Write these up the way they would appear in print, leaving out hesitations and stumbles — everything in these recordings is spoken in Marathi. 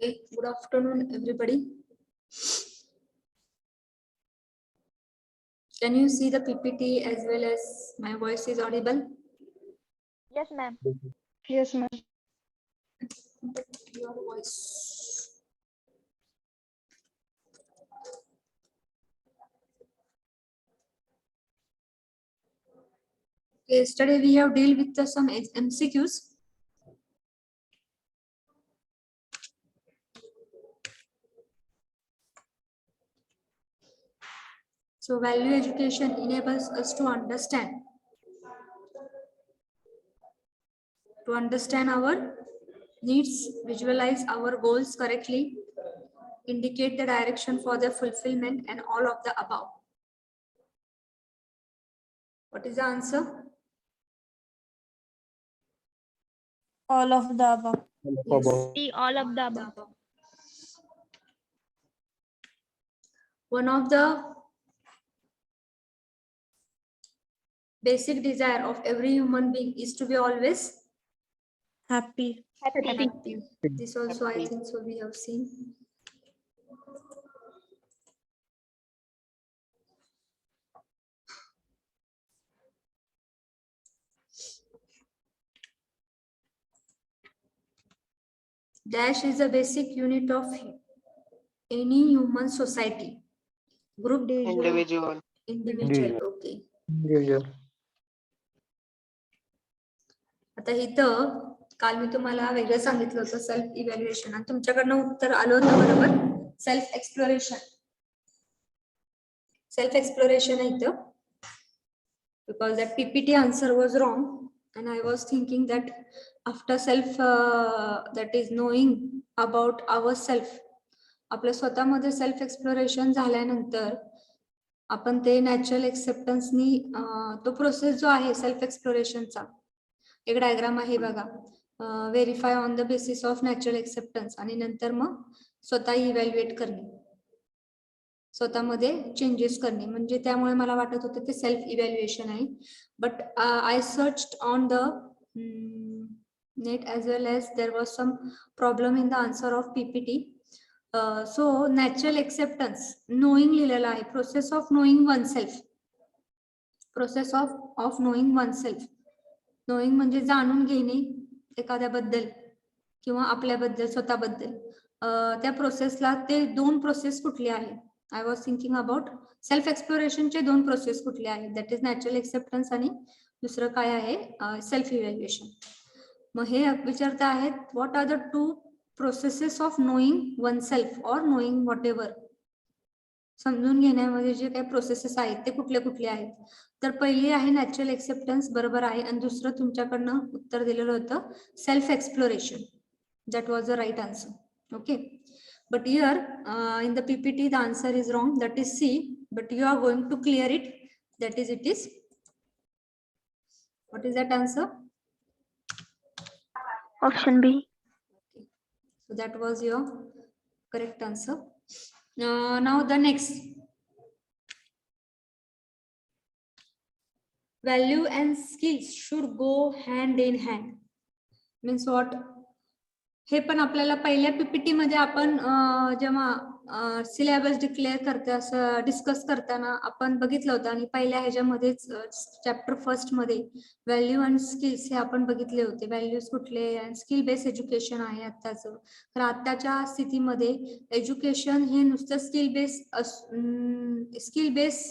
Okay, good afternoon, everybody. Can you see the PPT as well as my voice is audible? Yes, ma'am. Yes, ma'am. Your voice. Okay, yesterday we have dealt with some MCQs. So value education enables us to understand our needs, visualize our goals correctly, indicate the direction for their fulfillment, and all of the above. What is the answer? All of the above. Yes. See all of the above. One of the basic desire of every human being is to be always Happy. Happy. This also I think so we have seen. Dash is a basic unit of any human society. Group Individual. individual. Okay. Individual. आता इथं काल मी तुम्हाला वेगळं सांगितलं होतं सेल्फ इव्हॅल्युएशन आणि तुमच्याकडनं उत्तर आलं होतं बरोबर. सेल्फ एक्सप्लोरेशन आहे इथं because that PPT answer was wrong and I was thinking that after self that is knowing about ourself आपल्या स्वतःमध्ये सेल्फ एक्सप्लोरेशन झाल्यानंतर आपण ते नॅचरल एक्सेप्टन्सनी तो प्रोसेस जो आहे सेल्फ एक्सप्लोरेशनचा एक डायग्राम आहे बघा verify on the basis of natural acceptance आणि नंतर मग स्वतः इव्हॅल्युएट करणे स्वतःमध्ये चेंजेस करणे म्हणजे त्यामुळे मला वाटत होतं ते सेल्फ इव्हॅल्युएशन आहे but I searched on the net as well as there was some problem in the answer of PPT. So natural acceptance knowing लिहिलेला आहे process of knowing oneself. Process of knowing oneself. Knowing म्हणजे जाणून घेणे एखाद्याबद्दल किंवा आपल्याबद्दल स्वतःबद्दल त्या प्रोसेसला ते दोन प्रोसेस कुठले आहेत I was thinking about self एक्सप्लोरेशनचे दोन प्रोसेस कुठले आहेत दॅट इज नॅचरल एक्सेप्टन्स आणि दुसरं काय आहे सेल्फ इव्हॅल्युएशन मग हे विचारता आहेत what are the two processes of knowing oneself or knowing whatever समजून घेण्यामध्ये जे काही प्रोसेसेस आहेत ते कुठले कुठले आहेत तर पहिली आहे नॅचरल एक्सेप्टन्स बरोबर आहे आणि दुसरं तुमच्याकडनं उत्तर दिलेलं होतं self exploration that was the right answer okay but here in the PPT the answer is wrong that is C but you are going to clear it that is it is what is that answer Option B. okay. So that was your correct answer now the next value and skills should go hand in hand means what हे पण आपल्याला पहिल्या पीपीटी मध्ये आपण जेव्हा सिलेबस डिक्लेअर करते असं डिस्कस करताना आपण बघितलं होतं आणि पहिल्या ह्याच्यामध्येच चॅप्टर फर्स्ट मध्ये व्हॅल्यू अँड स्किल्स हे आपण बघितले होते व्हॅल्यूज कुठले आणि स्किल बेस्ड एज्युकेशन आहे आत्ताचं तर आत्ताच्या स्थितीमध्ये एज्युकेशन हे नुसतं स्किल बेस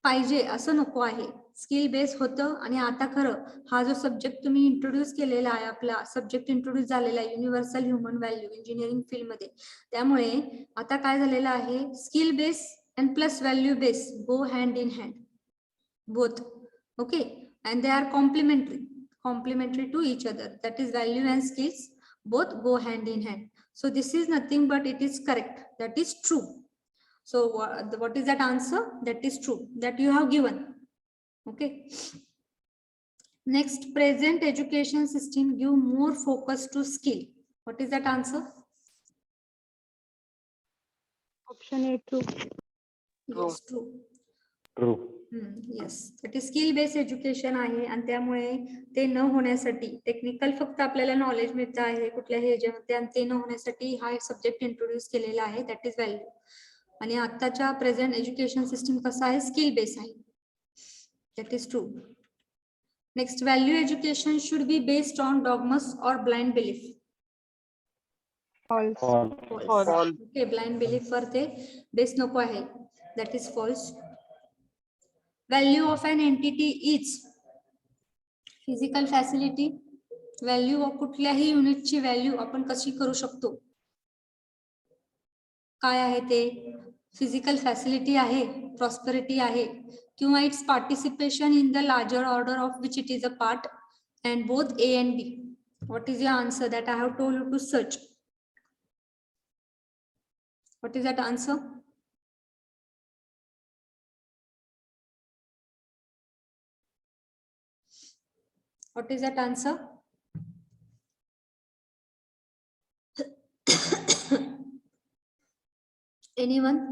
पाहिजे असं नको आहे स्किल बेस होतं आणि आता खरं हा जो सब्जेक्ट तुम्ही इंट्रोड्यूस केलेला आहे आपला सब्जेक्ट इंट्रोड्यूस झालेला आहे universal human value engineering field मध्ये त्यामुळे आता काय झालेलं आहे skill base and plus value base go hand in hand both okay and they are complementary to each other that is value and skills both go hand in hand so this is nothing but it is correct that is true so what is that answer that is true that you have given okay next present education system give more focus to skill what is that answer Option A, true. yes true True. Yes, ते स्किल बेस्ड एज्युकेशन आहे आणि त्यामुळे ते न होण्यासाठी टेक्निकल फक्त आपल्याला नॉलेज मिळतं आहे कुठल्याही ह्याच्यामध्ये आणि ते न होण्यासाठी हा एक सब्जेक्ट इंट्रोड्यूस केलेला आहे, दॅट इज व्हॅल्यू. आणि आताच्या प्रेझेंट एज्युकेशन सिस्टम कसा आहे, स्किल बेस्ड आहे, that is true. Next, value education should be based on dogmas or blind belief. False. Okay, blind belief वर ते बेस नको आहे, that is false. Value of an entity is physical facility. Value of कुठल्याही युनिटची व्हॅल्यू आपण कशी करू शकतो, काय आहे ते, फिजिकल फॅसिलिटी आहे, प्रॉस्पेरिटी आहे, किंवा it's participation in the larger order of which it is a part, and both A and B. What is your answer that I have told you to search? What is that answer? What is that answer? Anyone?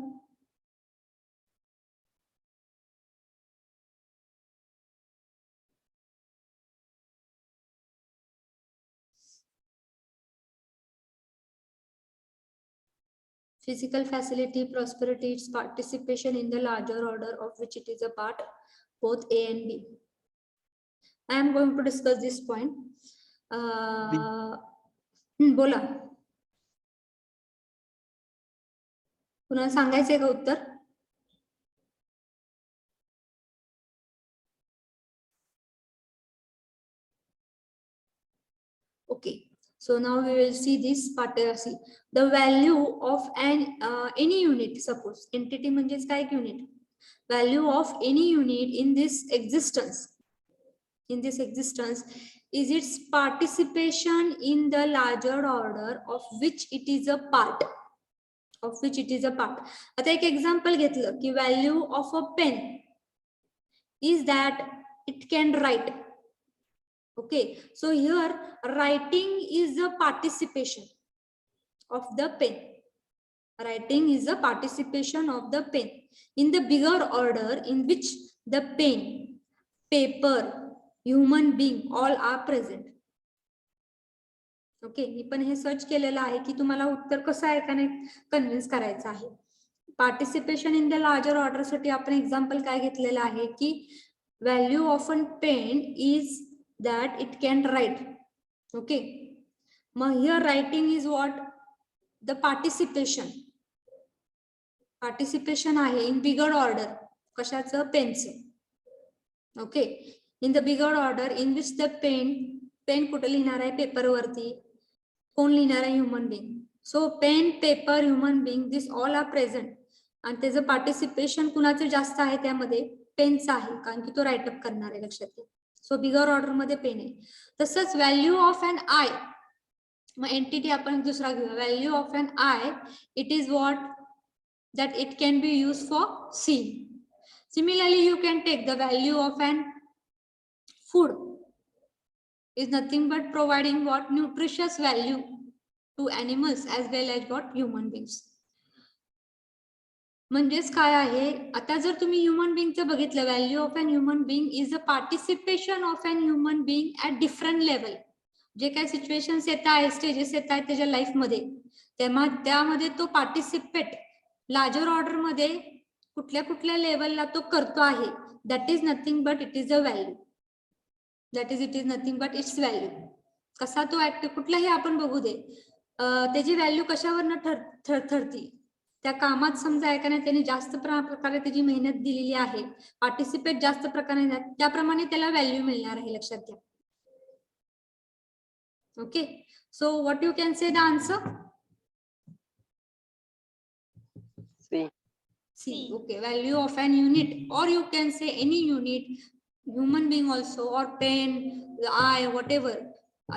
Physical facility, prosperity, its participation in the larger order of which it is a part, both A and B. I am going to discuss this point. बोला, पुन्हा सांगायचंय का उत्तर? Okay, so now we will see this part. See the value of an any unit. Suppose entity म्हणजेच काय एक unit. Value of any unit in this existence is its participation in the larger order of which it is a part. आता एक example घेतलं की value of a pen is that it can write. Okay, so here writing is a participation of the pen. Writing is a participation of the pen in the bigger order in which the pen, paper, human being all are present. Okay, मी पण हे सर्च केलेलं आहे की तुम्हाला उत्तर कसं आहे का नाही कन्व्हिन्स करायचं आहे. Participation in the larger order साठी आपण एक्झाम्पल काय घेतलेलं आहे की value of an pen is that it can write. Okay, here writing is what? The participation आहे in bigger order. कशाचं? पेनचं. Okay, in the bigger order in which the pen कुठे लिहिणार आहे? पेपर वरती. कोण लिहिणार आहे? Human being. So pen, paper, human being this all are present. आणि त्याचं पार्टिसिपेशन कुणाचं जास्त आहे त्यामध्ये? पेनचं आहे, कारण की तो राईटअप करणार आहे, लक्षात घ्या. सो बिगर ऑर्डर मध्ये पेन आहे. तसंच व्हॅल्यू ऑफ एन आय, मग एंटिटी आपण दुसरा घेऊया. Value of an eye, it is what? That it can be use for seeing. Similarly you can take the value of an food is nothing but providing what? Nutritious value to animals as well as what? Human beings. म्हणजेच काय आहे, आता जर तुम्ही ह्युमन बिंगचं बघितलं, value of an human being is a participation of an human being at different level. जे काही सिच्युएशन्स येत आहेत, स्टेजेस येत आहेत त्याच्या लाईफमध्ये, त्यामध्ये तो पार्टिसिपेट लार्जर ऑर्डर मध्ये कुठल्या लेवलला तो करतो आहे, that is nothing but it is a value. It is nothing but it's value. कसा तो ऍक्टिव्ह, कुठलाही आपण बघू दे, त्याची व्हॅल्यू कशावरनं ठरती? त्या कामात समजा आहे का नाही, त्याने जास्त प्रकारे त्याची मेहनत दिलेली आहे, पार्टिसिपेट जास्त प्रकारे, त्याप्रमाणे त्याला व्हॅल्यू मिळणार आहे, लक्षात घ्या. Okay, so what you can say the answer? C. Okay, value of an unit, or you can say any unit, human being also, or pen, eye, whatever.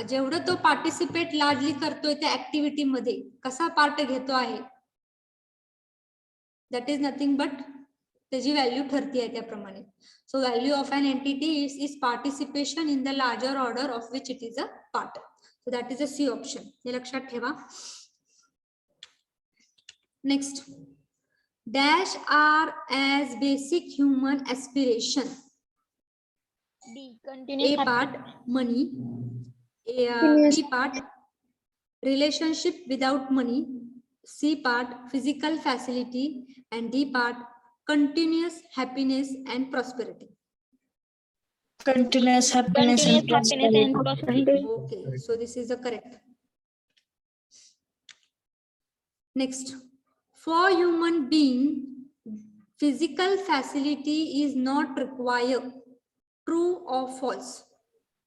जेवढं तो पार्टिसिपेट लार्जली करतोय त्या ऍक्टिव्हिटी मध्ये, कसा पार्ट घेतो आहे, दॅट इज नथिंग बट त्याची व्हॅल्यू ठरती आहे त्याप्रमाणे. So value of an entity is participation in the larger order of which it is a part. So that is a C option, हे लक्षात ठेवा. Next, dash are as basic human aspiration. D. Continuous A part happiness. money, Continuous. B part relationship without money, C part physical facility, and D part continuous happiness and prosperity. Continuous happiness and Continuous happiness and prosperity. Okay, so this is the correct. Next, for human being, physical facility is not required. True or false?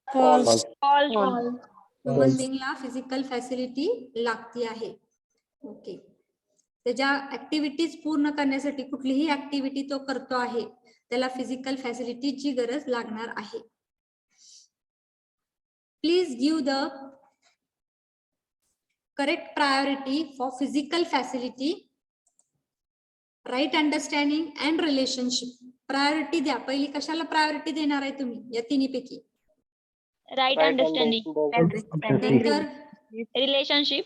False. False. Human बिंगला फिजिकल फॅसिलिटी लागती आहे. ओके, त्याच्या ऍक्टिव्हिटीज पूर्ण करण्यासाठी कुठलीही ऍक्टिव्हिटी तो करतो आहे त्याला फिजिकल फॅसिलिटीची गरज लागणार आहे. Please give the correct priority for physical facility, right understanding and relationship. Priority द्या. पहिली कशाला प्रायोरिटी देणार आहे तुम्ही या तिन्हीपैकी? Right understanding. नंतर Relationship.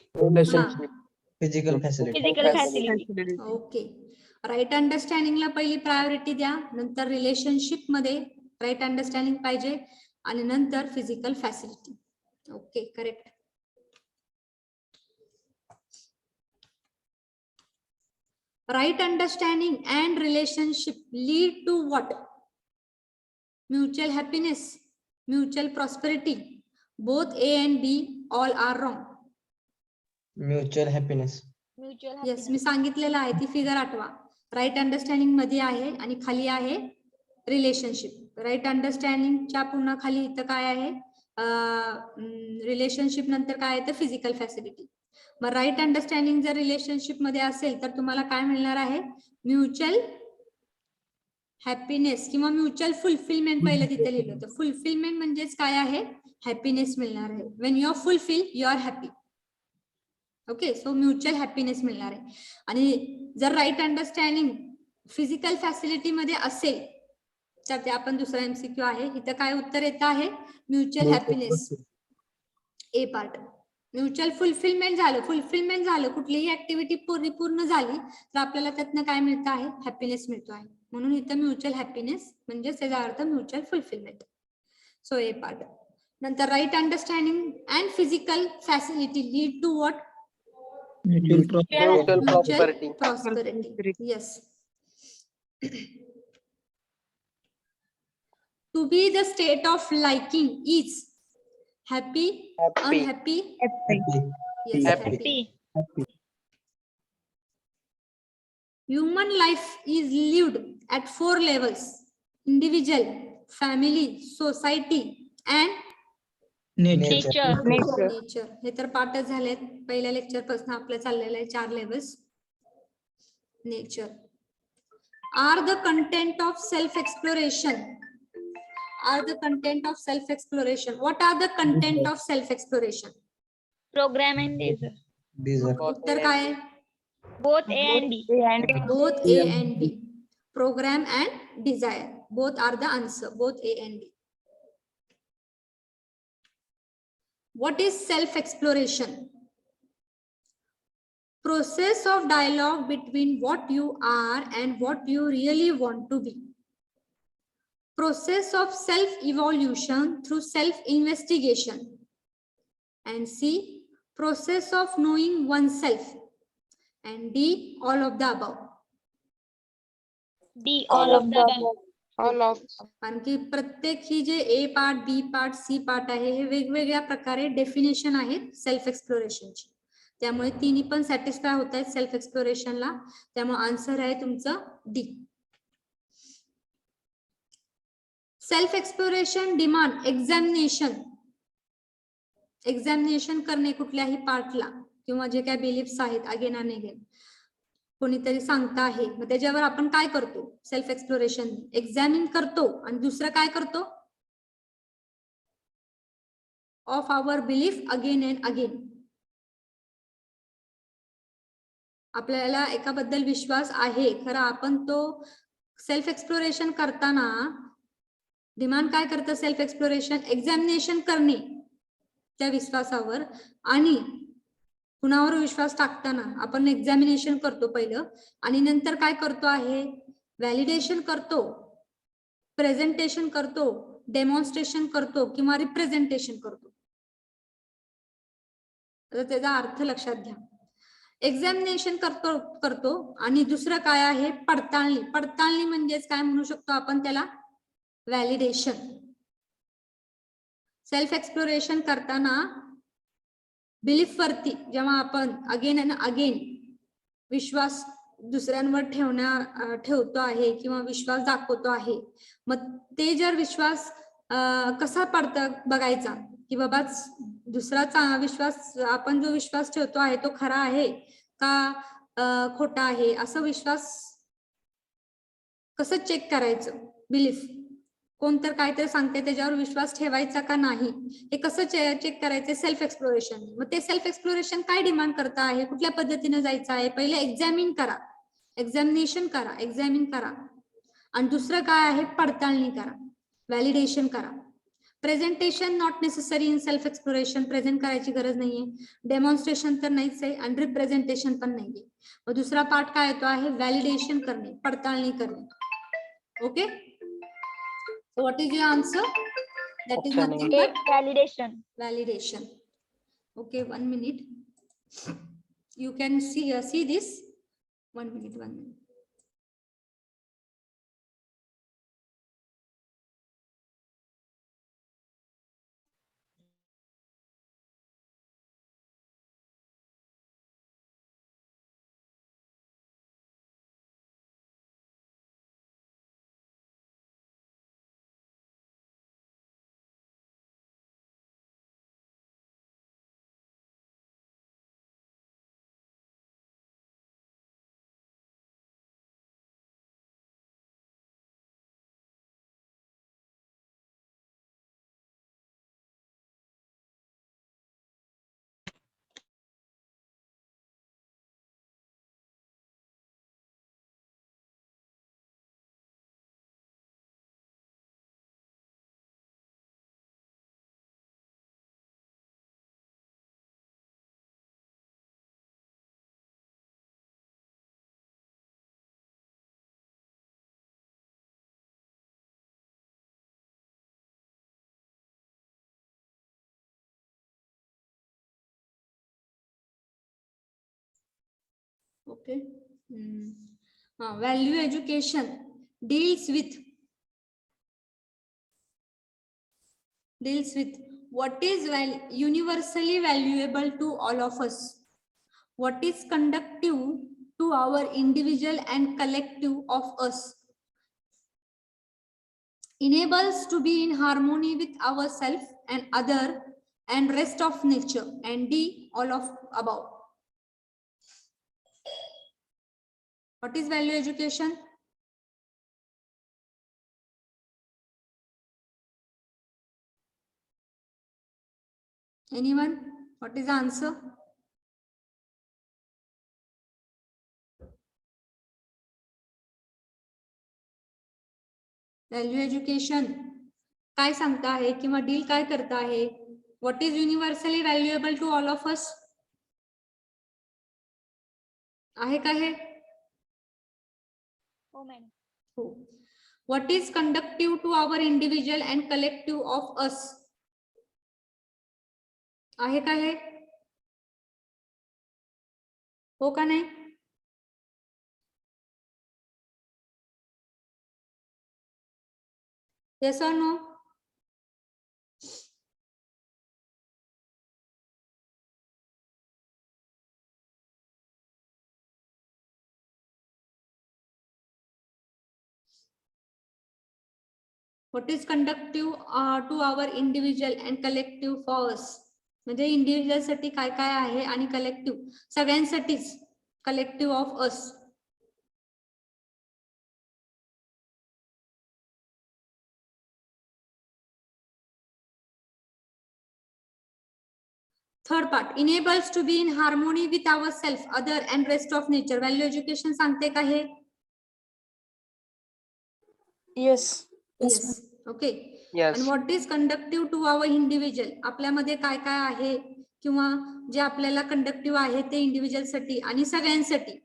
Physical facility. Physical facility. Okay, right अंडरस्टँडिंगला पहिली प्रायोरिटी द्या, नंतर रिलेशनशिप मध्ये राईट अंडरस्टँडिंग पाहिजे आणि नंतर physical facility. Okay, correct. Right understanding and relationship lead to what? Mutual happiness, mutual prosperity. Both A and B, all are wrong. Mutual happiness. Mutual Yes, happiness. मी सांगितलेलं आहे ती फिगर आठवा. राईट अंडरस्टँडिंग मध्ये आहे आणि खाली आहे रिलेशनशिप. राईट अंडरस्टँडिंगच्या पुन्हा खाली इथं काय आहे? रिलेशनशिप नंतर काय आहे तर फिजिकल फॅसिलिटी. मग राईट अंडरस्टँडिंग जर रिलेशनशिप मध्ये असेल तर तुम्हाला काय मिळणार आहे? म्युच्युअल हॅपीनेस किंवा म्युच्युअल फुलफिलमेंट. पहिलं तिथे लिहिलं होतं. फुलफिलमेंट म्हणजेच काय आहे? हॅपीनेस मिळणार आहे. When you are fulfil you are happy. Okay, so mutual happiness मिळणार आहे. आणि जर राईट अंडरस्टँडिंग फिजिकल फॅसिलिटी मध्ये असेल तर ते आपण दुसरा MCQ आहे. इथं काय उत्तर येत आहे? Mutual happiness. A part. Mutual fulfilment झालं, कुठलीही ऍक्टिव्हिटी पूर्ण झाली तर आपल्याला त्यातनं काय मिळतं आहे? हॅपीनेस मिळतो आहे. म्हणून इथं म्युच्युअल हॅपीनेस म्हणजे त्याचा अर्थ mutual fulfilment. So a part. नंतर right understanding and physical facility lead to what? Mutual Mutual prosperity. Yes. To be the state of liking is happy, unhappy. Yes, happy. Happy. Human life is lived at 4 levels: individual, family, society, and Nature. nature. हे तर पाठच झालेत. पहिल्या लेक्चर पासून आपलं चाललेलं आहे 4 levels. Nature are the content of self exploration. What are the content of self exploration? Program and desire. डिझर. उत्तर काय आहे? Both A and B. Both A and B. Program and desire. Both are the answer. Both A and B. What is self exploration? Process of dialogue between what you are and what you really want to be. Process of self evolution through self investigation. And C, process of knowing oneself. And D, all of the above. D. All of the above. कारण की प्रत्येक ही जे A part, B part, C part आहे हे वेगवेगळ्या प्रकारे डेफिनेशन आहेत सेल्फ एक्सप्लोरेशनची. त्यामुळे तिन्ही पण सॅटिस्फाय होत आहेत सेल्फ एक्सप्लोरेशनला. त्यामुळे आन्सर आहे तुमचं D. Self exploration demand examination करणे कुठल्याही पार्टला किंवा जे काय बिलीफ्स आहेत अगेन आणि अगेन कोणीतरी सांगता आहे मग त्याच्यावर आपण काय करतो? सेल्फ एक्सप्लोरेशन एक्झामिन करतो आणि दुसरं काय करतो? Of our belief again and again. आपल्याला एकाबद्दल विश्वास आहे खरं आपण तो सेल्फ एक्सप्लोरेशन करताना डिमांड काय करतं? सेल्फ एक्सप्लोरेशन एक्झामिनेशन करणे त्या विश्वासावर आणि कुणावर विश्वास टाकताना आपण एक्झामिनेशन करतो पहिलं आणि नंतर काय करतो आहे व्हॅलिडेशन करतो, प्रेझेंटेशन करतो, डेमॉन्स्ट्रेशन करतो किंवा रिप्रेझेंटेशन करतो. तर त्याचा अर्थ लक्षात घ्या. एक्झामिनेशन करतो आणि दुसरं काय आहे पडताळणी. पडताळणी म्हणजेच काय म्हणू शकतो आपण त्याला व्हॅलिडेशन. सेल्फ एक्सप्लोरेशन करताना बिलीफ वरती जेव्हा आपण अगेन अँड अगेन विश्वास दुसऱ्यांवर ठेवतो आहे किंवा विश्वास दाखवतो आहे, मग ते जर विश्वास कसा पडता बघायचा की बाबा दुसराचा विश्वास, आपण जो विश्वास ठेवतो आहे तो खरा आहे का खोटा आहे, असं विश्वास कसं चेक करायचं. बिलीफ कोणतर काहीतरी सांगते त्याच्यावर विश्वास ठेवायचा का नाही हे कसं चेक करायचं. Self exploration. मग ते सेल्फ एक्सप्लोरेशन काय डिमांड करत आहे, कुठल्या पद्धतीने जायचं आहे, पहिले एक्झामिन करा, एक्झामिनेशन करा, एक्झामिन करा आणि दुसरं काय आहे पडताळणी करा, व्हॅलिडेशन करा. Presentation not necessary in self exploration. Present करायची गरज नाहीये, डेमॉन्स्ट्रेशन तर नाहीच आहे आणि रिप्रेझेंटेशन पण नाहीये. मग दुसरा पार्ट काय येतो आहे व्हॅलिडेशन करणे, पडताळणी करणे. Okay, so what is your answer? That is nothing but Validation. validation. Okay, 1 minute. You can see this. 1 minute. Okay. Value education deals with what is universally valuable to all of us, what is conducive to our individual and collective of us, enables to be in harmony with ourselves and other and rest of nature, and D, all of above. What is value education? Anyone? What is the answer? Value education काय सांगता आहे किंवा डील काय करता आहे? What is universally valuable to all of us? आहे का हे? Oh man. हो. What is conducive to our individual and collective of us? आहे का हे? हो का नाही? Yes or no? What is conducive to our individual and collective for us? म्हणजे इंडिव्हिज्युअल साठी काय काय आहे आणि कलेक्टिव्ह सगळ्यांसाठीच collective of us. Third part enables to be in harmony with our self other and rest of nature. Value education सांगते का हे? Yes. ओके. आणि what is conducive to our individual, आपल्यामध्ये काय काय आहे किंवा जे आपल्याला कंडक्टिव्ह आहे ते इंडिव्हिज्युअल साठी आणि सगळ्यांसाठी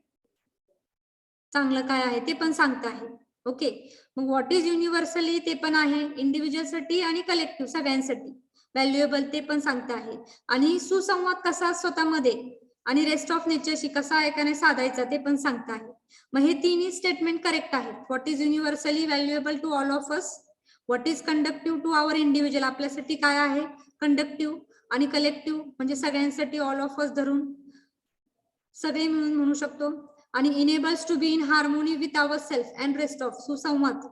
चांगलं काय आहे ते पण सांगता आहे. ओके, मग व्हॉट इज युनिव्हर्सली ते पण आहे, इंडिव्हिज्युअल साठी आणि कलेक्टिव्ह सगळ्यांसाठी व्हॅल्युएबल ते पण सांगता आहे. आणि सुसंवाद कसा स्वतःमध्ये आणि रेस्ट ऑफ नेचरशी कसा एकाने साधायचा ते पण सांगता आहे. मग हे तिन्ही स्टेटमेंट करेक्ट आहेत. What is universally valuable to all of us, what is conducive to our individual आपल्यासाठी काय आहे कंडक्टिव्ह, आणि कलेक्टिव्ह म्हणजे सगळ्यांसाठी ऑल ऑफ अस धरून सगळे मिळून म्हणू शकतो. आणि enables to be in harmony with our self and rest of, सुसंवाद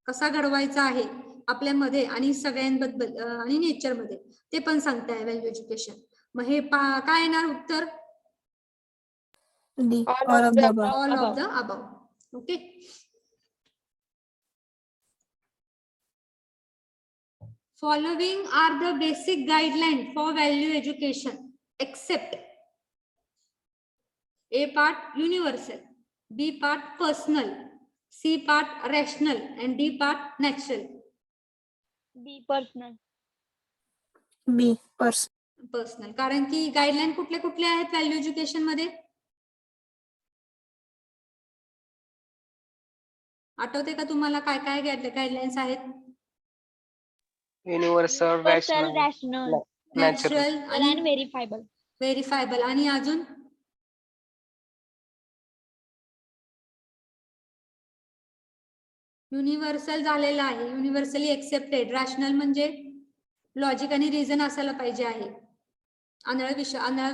कसा घडवायचा आहे आपल्यामध्ये आणि सगळ्यांबद्दल आणि नेचर मध्ये ते पण सांगताय व्हॅल्यू एज्युकेशन. मग हे काय येणार उत्तर? D. All of the above. All of the above. Okay. Following are the basic guidelines for value education except A part universal, B part personal, C part rational and D part natural. B personal. B. Person. Personal, कारण की गाईडलाईन कुठले कुठले आहेत व्हॅल्यू एज्युकेशन मध्ये आठवते का तुम्हाला काय काय गाईडलाईन्स आहेत? Universal, Universal, rational, rational, natural आणि and verifiable. व्हेरीफायबल. आणि अजून युनिव्हर्सल झालेला आहे, युनिव्हर्सली एक्सेप्टेड. रॅशनल म्हणजे लॉजिक आणि रिझन असायला पाहिजे आहे. आंधळा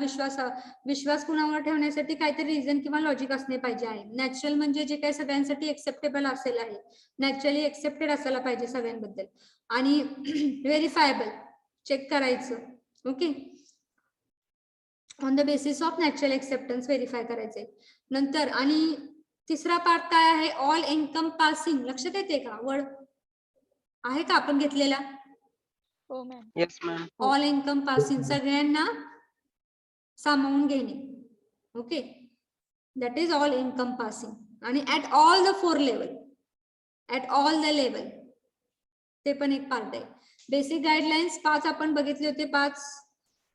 विश्वास कुणावर ठेवण्यासाठी काहीतरी रिझन किंवा लॉजिक असणे पाहिजे आहे. नॅचरल म्हणजे जे काही सगळ्यांसाठी एक्सेप्टेबल असेल आहे, नॅचरली एक्सेप्टेड असायला पाहिजे सगळ्यांबद्दल. आणि व्हेरीफायबल चेक करायचं. Okay, on the basis of natural acceptance verify करायचे. नंतर आणि तिसरा पार्ट काय आहे? All encompassing. लक्षात येते का? वर्ड आहे का आपण घेतलेला? हो ma'am. Yes ma'am. All encompassing, सगळ्यांना सामावून घेणे. Okay, that is all encompassing. आणि at all the 4 level, at all the level ते पण एक पार्ट आहे. बेसिक गाईडलाईन्स 5 आपण बघितले होते. 5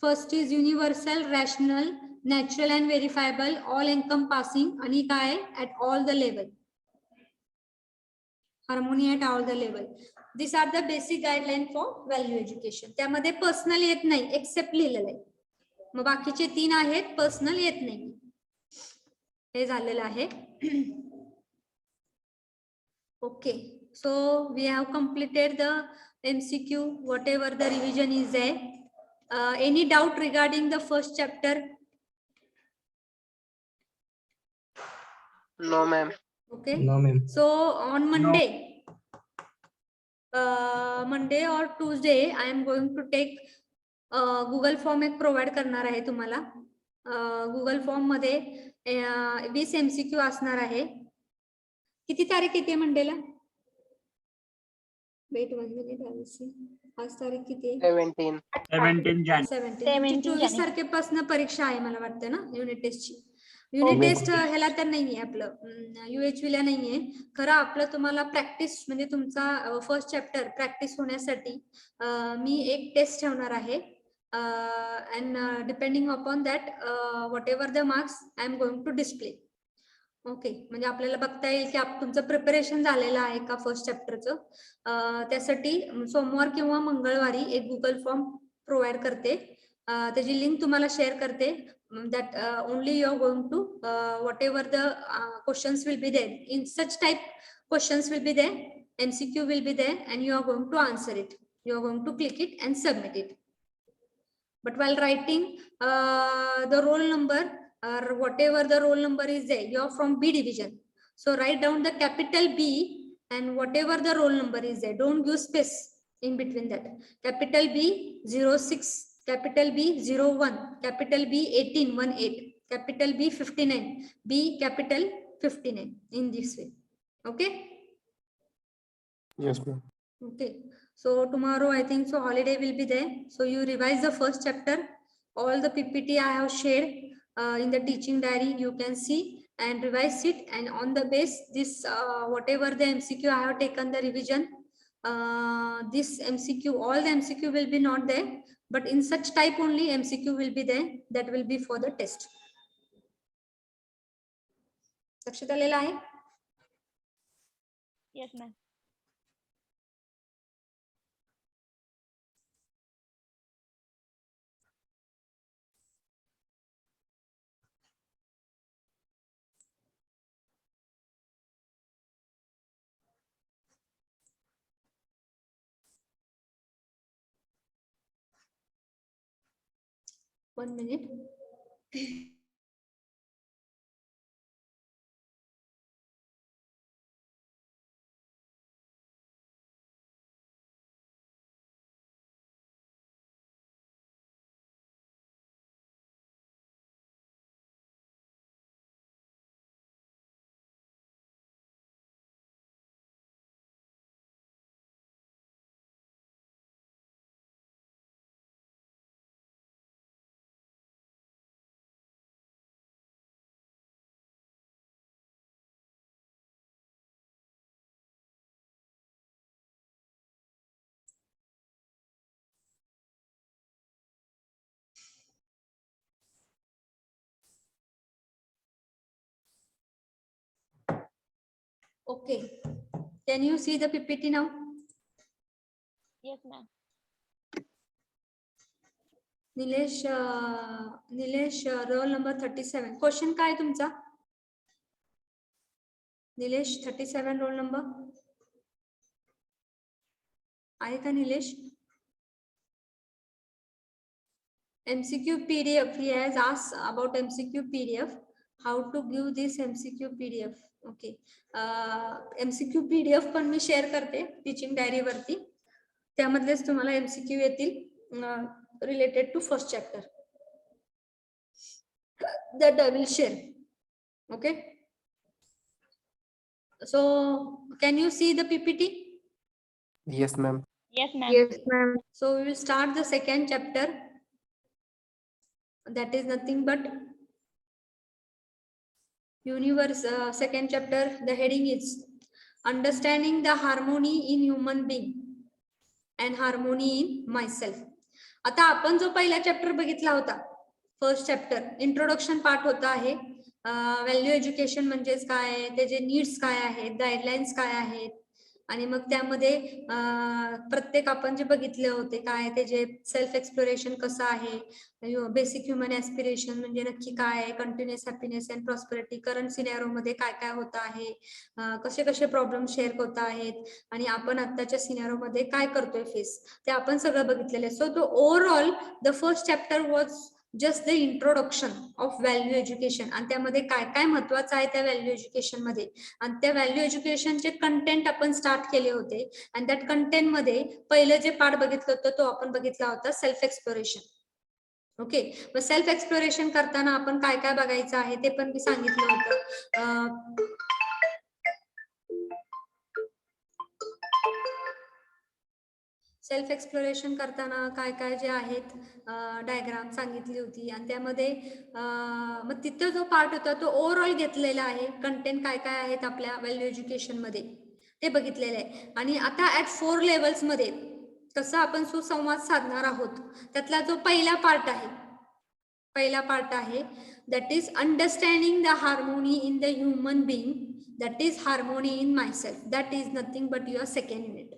first is universal, rational, natural and verifiable, all encompassing आणि काय at all the level, harmony at all the level. This are the basic guideline for value education. त्यामध्ये पर्सनल येत नाही, एक्सेप्ट लिहिलेलं आहे. मग बाकीचे 3 आहेत, पर्सनल येत नाही. हे झालेलं आहे. Okay, so we have completed the MCQ, whatever the revision is there. Any doubt regarding the first chapter? No ma'am. Okay, No, ma'am. so on Monday, Monday or Tuesday, I am going to take Google form एक प्रोव्हाइड करणार आहे तुम्हाला. Google फॉर्म मध्ये 20 MCQ असणार आहे. किती तारीख येते मंडेला? वेट 1 मिनिट, आज तारीख किती आहे? 17. 17. 24 तारखेपासून परीक्षा आहे मला वाटतं ना युनिट टेस्टची. युनिट टेस्ट ह्याला तर नाहीये, आपलं UHV ला नाहीये. खरं आपलं तुम्हाला प्रॅक्टिस म्हणजे तुमचा फर्स्ट चॅप्टर प्रॅक्टिस होण्यासाठी मी एक टेस्ट ठेवणार आहे. And depending upon that whatever the marks I am going to display. Okay, म्हणजे आपल्याला बघता येईल की तुमचं प्रिपरेशन झालेलं आहे का फर्स्ट चॅप्टरचं. त्यासाठी सोमवार किंवा मंगळवारी एक गुगल फॉर्म प्रोव्हाइड करते. त्याची लिंक तुम्हाला शेअर करते. That only you are going to whatever the questions will be there, in such type questions will be there, MCQ will be there and you are going to answer it. You are going to click it and submit it. But while writing the roll number or whatever the roll number is there, you are from B division. So write down the capital B and whatever the roll number is there. Don't use space in between that. Capital B 06, capital B 01, capital B 1818, capital B 59, B capital 59 in this way. Okay. Yes, ma'am. Okay. So tomorrow I think so holiday will be there. So you revise the first chapter. All the PPT I have shared in the teaching diary. You can see and revise it. And on the base this whatever the MCQ I have taken the revision. This MCQ, all the MCQ will be not there, but in such type only MCQ will be there, that will be for the test. लक्षात आलेलं आहे? Yes, ma'am. One minute. Okay. Can you see the PPT now? Yes, ma'am. Nilesh roll number 37. Question काय तुमचा? निलेश 37 रोल नंबर आहे का Nilesh? MCQ PDF. He has asked about MCQ PDF. How to give this MCQ PDF? Okay. MCQ PDF पण मी शेअर करते टीचिंग डायरी वरती. त्यामधलेच तुम्हाला MCQ येतील related to first chapter. That I will share. Okay. So can you see the PPT? Yes, ma'am. Yes, ma'am. Yes, ma'am. So we will start the second chapter. That is nothing but universe. Second chapter, the heading is understanding the harmony in human being and harmony in myself. आता आपण जो पहिला चॅप्टर बघितला होता, फर्स्ट चॅप्टर इंट्रोडक्शन पार्ट होता आहे. व्हॅल्यू एज्युकेशन म्हणजेच काय, त्याचे नीड्स काय आहेत, गाईडलाईन्स काय आहेत, आणि मग त्यामध्ये प्रत्येक आपण जे बघितले होते काय त्याचे सेल्फ एक्सप्लोरेशन कसं आहे, बेसिक ह्युमन ऍस्पिरेशन म्हणजे नक्की काय आहे, continuous happiness and prosperity, current scenario मध्ये काय काय होत आहे, कसे कसे प्रॉब्लेम शेअर होत आहेत, आणि आपण आताच्या सिनॅरो मध्ये काय करतोय फेस, ते आपण सगळं बघितलेलं आहे. So the overall the first chapter was just the introduction of value education, आणि त्यामध्ये काय काय महत्वाचं आहे त्या व्हॅल्यू एज्युकेशन मध्ये, आणि त्या व्हॅल्यू एज्युकेशनचे कंटेंट आपण स्टार्ट केले होते. आणि त्यात कंटेंट मध्ये पहिलं जे पार्ट बघितलं होतं तो आपण बघितला होता सेल्फ एक्सप्लोरेशन. ओके. मग सेल्फ एक्सप्लोरेशन करताना आपण काय काय बघायचं आहे ते पण मी सांगितलं होतं. सेल्फ एक्सप्लोरेशन करताना काय काय जे आहेत डायग्राम सांगितली होती, आणि त्यामध्ये मग तिथं जो पार्ट होता तो ओव्हरऑल घेतलेला आहे. कंटेंट काय काय आहेत आपल्या व्हॅल्यू एज्युकेशन मध्ये ते बघितलेलं आहे. आणि आता ऍट 4 लेवल्स मध्ये कसं आपण सुसंवाद साधणार आहोत, त्यातला जो पहिला पार्ट आहे that is understanding the harmony in the human being, that is harmony in myself, that is nothing but your second unit.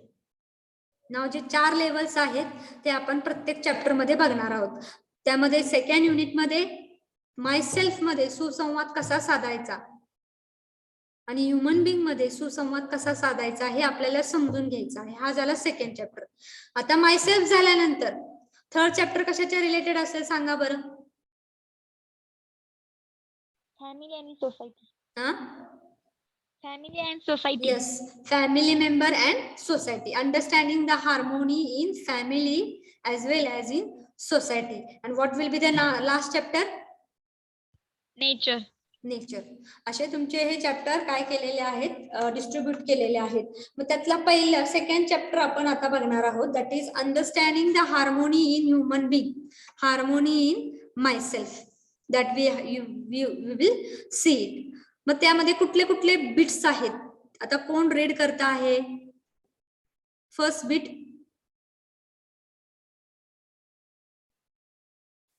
नाव जे 4 लेवल्स आहेत ते आपण प्रत्येक चॅप्टर मध्ये बघणार आहोत. त्यामध्ये सेकंड युनिट मध्ये मायसेल्फ मध्ये सुसंवाद कसा साधायचा आणि ह्युमन बीइंग मध्ये सुसंवाद कसा साधायचा हे आपल्याला समजून घ्यायचं आहे. हा झाला सेकंड चॅप्टर. आता मायसेल्फ झाल्यानंतर थर्ड चॅप्टर कशाच्या रिलेटेड असेल सांगा बरं. Family and society. हा, Family and society. yes, family member and society, understanding the harmony in family as well as in society. And what will be the last chapter? Nature. Nature. असे तुमचे हे चॅप्टर काय केलेले आहेत, डिस्ट्रीब्यूट केलेले आहेत. मग त्यातला पहिला सेकंड चॅप्टर आपण आता बघणार आहोत, that is understanding the harmony in human being, harmony in myself, that we will see it. मग त्यामध्ये कुठले कुठले बिट्स आहेत, आता कोण रीड करता आहे? First bit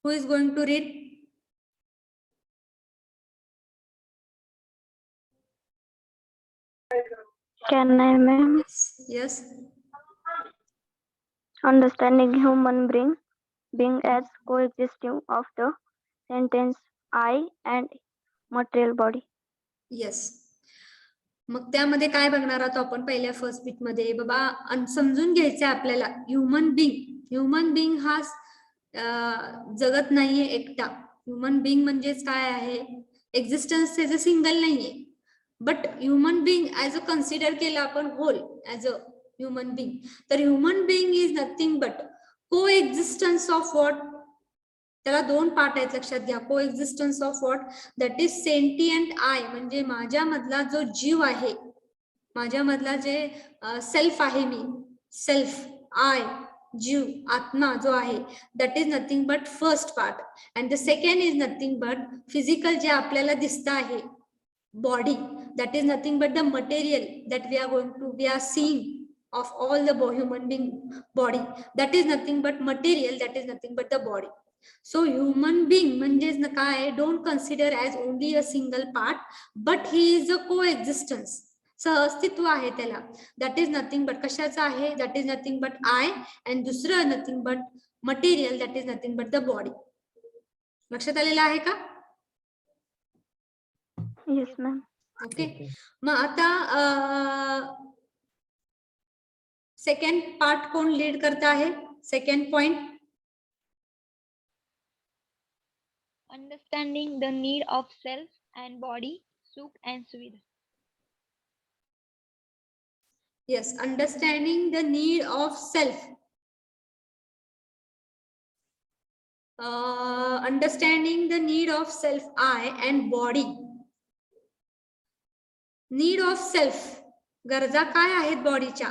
Who is going to read? Can I, ma'am? Yes. Understanding human being as coexisting of the sentence I and material body. Yes. मग त्यामध्ये काय बघणार आहोत आपण पहिल्या फर्स्ट बीट मध्ये बाबा समजून घ्यायचं आपल्याला ह्युमन बिंग हा जगत नाहीये एकटा. ह्युमन बिंग म्हणजेच काय आहे, एक्झिस्टन्स त्याचं सिंगल नाहीये, but human being as a consider केलं आपण whole as a human being. तर human being is nothing but coexistence of what. त्याला दोन पार्ट आहेत, लक्षात घ्या. Coexistence of what, that is sentient I, म्हणजे माझ्यामधला जो जीव आहे, माझ्यामधला जे सेल्फ आहे, मी सेल्फ, आय, जीव, आत्मा जो आहे, that is nothing but first part. And the second is nothing but physical, जे आपल्याला दिसतं आहे, body, that is nothing but the material that we are seeing of all the human being body, that is nothing but material, that is nothing but the body. So human being म्हणजेच ना काय, don't consider as only a single part, but he is a coexistence, सहअस्तित्व आहे त्याला. that is nothing but कशाचं आहे, that is nothing but I, and दुसरं nothing but material, that is nothing but the body. लक्षात आलेलं आहे का? Yes, ma'am. ओके. मग आता सेकंड पार्ट कोण लीड करता आहे? Second point, Understanding the need of self and body, Sukh and Suvidha. yes, understanding the need of self. Understanding the need of self, I and body. Need of self, गरजा काय आहेत बॉडीच्या,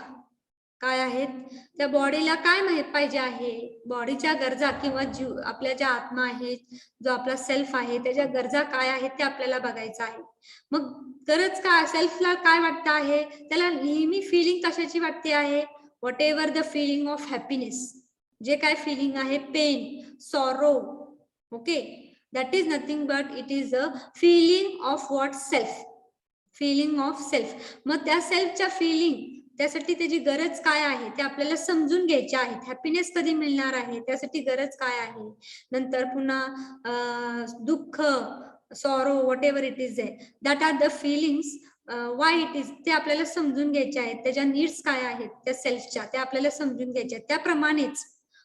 काय आहेत त्या बॉडीला, काय माहित पाहिजे आहे, बॉडीच्या गरजा किंवा जीव, आपल्या ज्या आत्मा आहे, जो आपला सेल्फ आहे, त्याच्या गरजा काय आहेत ते आपल्याला बघायचं आहे. मग गरज काय, सेल्फला काय वाटतं आहे, त्याला नेहमी फिलिंग कशाची वाटते आहे, whatever the feeling of happiness, जे काय फिलिंग आहे, pain, sorrow, okay, that is nothing but it is a feeling of what, self, feeling of self. मग त्या सेल्फच्या फिलिंग, त्यासाठी त्याची गरज काय आहे ते आपल्याला समजून घ्यायचे आहेत. हॅपीनेस कधी मिळणार आहे, त्यासाठी गरज काय आहे, नंतर पुन्हा दुःख, sorrow, whatever it is that are the feelings, why it is, ते आपल्याला समजून घ्यायचे आहेत. त्याच्या नीड्स काय आहेत त्या सेल्फच्या, ते आपल्याला समजून घ्यायचे आहेत. त्याप्रमाणेच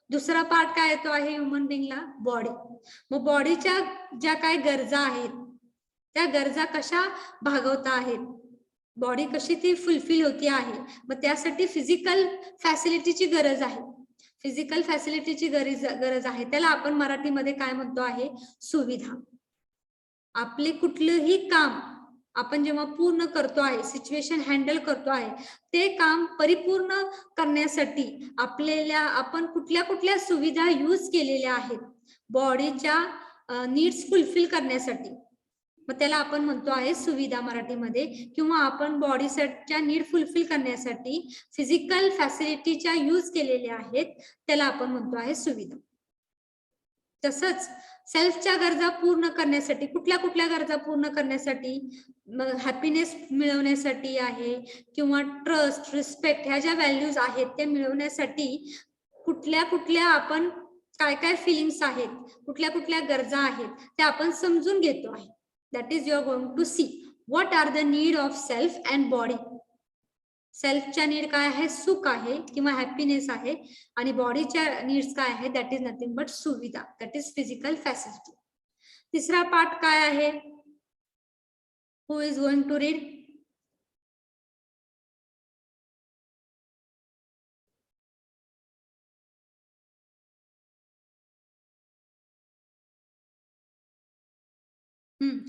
दुसरा पार्ट काय येतो आहे ह्युमन बिंगला, बॉडी. मग बॉडीच्या ज्या काय गरजा आहेत, त्या गरजा कशा भागवता आहेत, बॉडी कशी ती फुलफिल होती आहे, मग त्यासाठी फिजिकल फॅसिलिटीची गरज आहे. फिजिकल फॅसिलिटीची गरज आहे, त्याला आपण मराठीमध्ये काय म्हणतो आहे, सुविधा. आपले कुठलंही काम आपण जेव्हा पूर्ण करतो आहे, सिच्युएशन हँडल करतो आहे, ते काम परिपूर्ण करण्यासाठी आपण कुठल्या कुठल्या सुविधा यूज केलेल्या आहेत बॉडीच्या नीड्स फुलफिल करण्यासाठी, मग त्याला आपण म्हणतो आहे सुविधा मराठीमध्ये. किंवा आपण बॉडीच्या नीड फुलफिल करण्यासाठी फिजिकल फॅसिलिटीच्या यूज केलेल्या आहेत, त्याला आपण म्हणतो आहे सुविधा. तसंच सेल्फच्या गरजा पूर्ण करण्यासाठी, कुठल्या कुठल्या गरजा पूर्ण करण्यासाठी, हॅपीनेस मिळवण्यासाठी आहे, किंवा ट्रस्ट, रिस्पेक्ट, ह्या ज्या व्हॅल्यूज आहेत ते मिळवण्यासाठी कुठल्या कुठल्या आपण काय काय फिलिंग्स आहेत, कुठल्या कुठल्या गरजा आहेत, त्या आपण समजून घेतो आहे. That is, you are going to see what are the need of self and body. सेल्फच्या नीड काय आहे, सुख आहे किंवा हॅपीनेस आहे, आणि बॉडीच्या नीड्स काय आहे, दॅट इज नथिंग बट सुविधा, दॅट इज फिजिकल फॅसिलिटी. तिसरा पार्ट काय आहे, who is going to read?